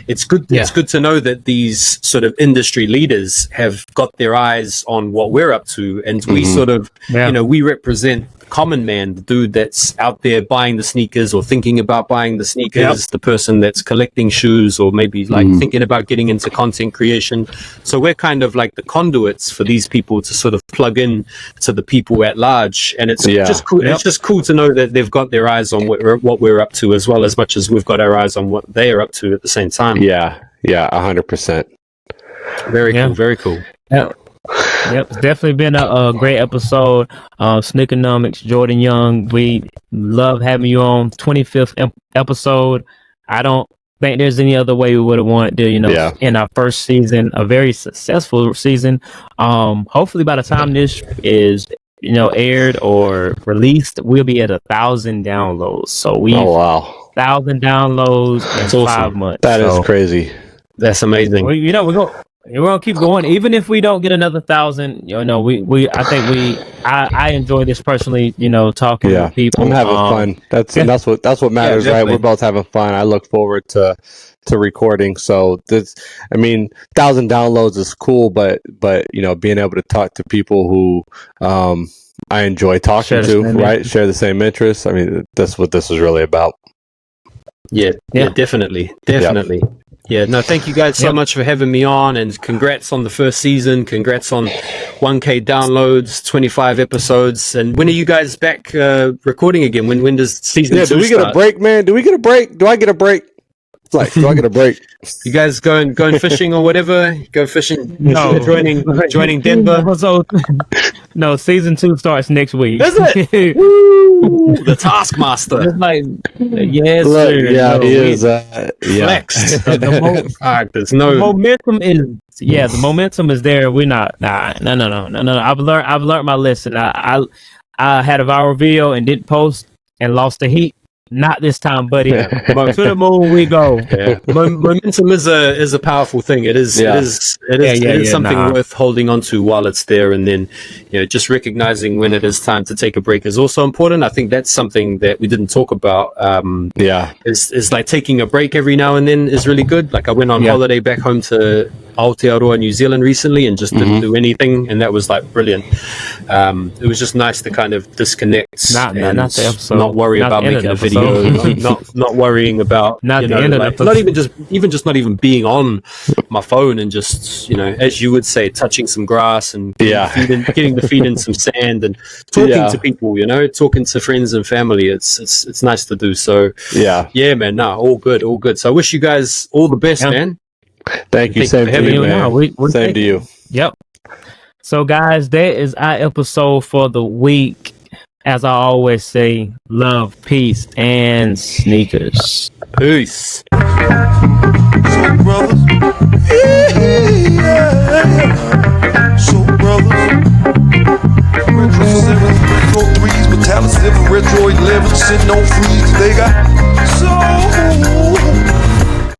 it's good to know that these sort of industry leaders have got their eyes on what we're up to, and we sort of we represent the common man, the dude that's out there buying the sneakers or thinking about buying the sneakers, the person that's collecting shoes or maybe like thinking about getting into content creation. So we're kind of like the conduits for these people to sort of plug in to the people at large, and it's just cool. It's just cool to know that they've got their eyes on what we're up to, as well as much as we've got our eyes on what they are up to at the same time. 100%. Very cool. Yep, it's definitely been a great episode. Sneakernomicz, Jordan Young, we love having you on. 25th episode. I don't think there's any other way we would have wanted to, in our first season, a very successful season. Hopefully by the time this is aired or released, we'll be at 1,000 downloads. So 1,000 downloads in 5 months. That is crazy. That's amazing. We're gonna keep going, even if we don't get another 1,000. I enjoy this personally. Talking to people. I'm having fun. That's what matters, right? We're both having fun. I look forward to recording. So 1,000 downloads is cool, but being able to talk to people who I enjoy talking to, right? Share the same interests. I mean, that's what this is really about. Yeah, definitely. Yeah, no, thank you guys so much for having me on, and congrats on the first season. Congrats on 1K downloads, 25 episodes. And when are you guys back recording again? When does season 2 do we get a break, man? Do we get a break? Do I get a break? Like, do I get a break? You guys going fishing or whatever? Go fishing? No. Joining Denver? No, season 2 starts next week. Is it? Woo! The Taskmaster. It's like, yes, look, sir. He is. Flexed. The momentum is there. We're not. No. I've learned my lesson. I had a viral video and didn't post and lost the heat. not this time, buddy. To the moon we go. Yeah. Momentum is a powerful thing. It is something worth holding on to while it's there, and then just recognizing when it is time to take a break is also important. I think that's something that we didn't talk about. Is like taking a break every now and then is really good. Like I went on holiday back home to Aotearoa, New Zealand recently, and just didn't do anything, and that was like brilliant. It was just nice to kind of disconnect, not the episode, not worry about making a video, not worrying about not even being on my phone, and just as you would say, touching some grass and getting the feet in some sand and talking to people, talking to friends and family. It's nice to do. So man, all good. So I wish you guys all the best, man. Thank you. Same to you, man. Same to you. Yep. So, guys, that is our episode for the week. As I always say, love, peace, and sneakers. Peace. So, brothers. So, brothers. Retro 7s, Retro 3s, Metallic 7, Retro 11, sitting on freeze. They got so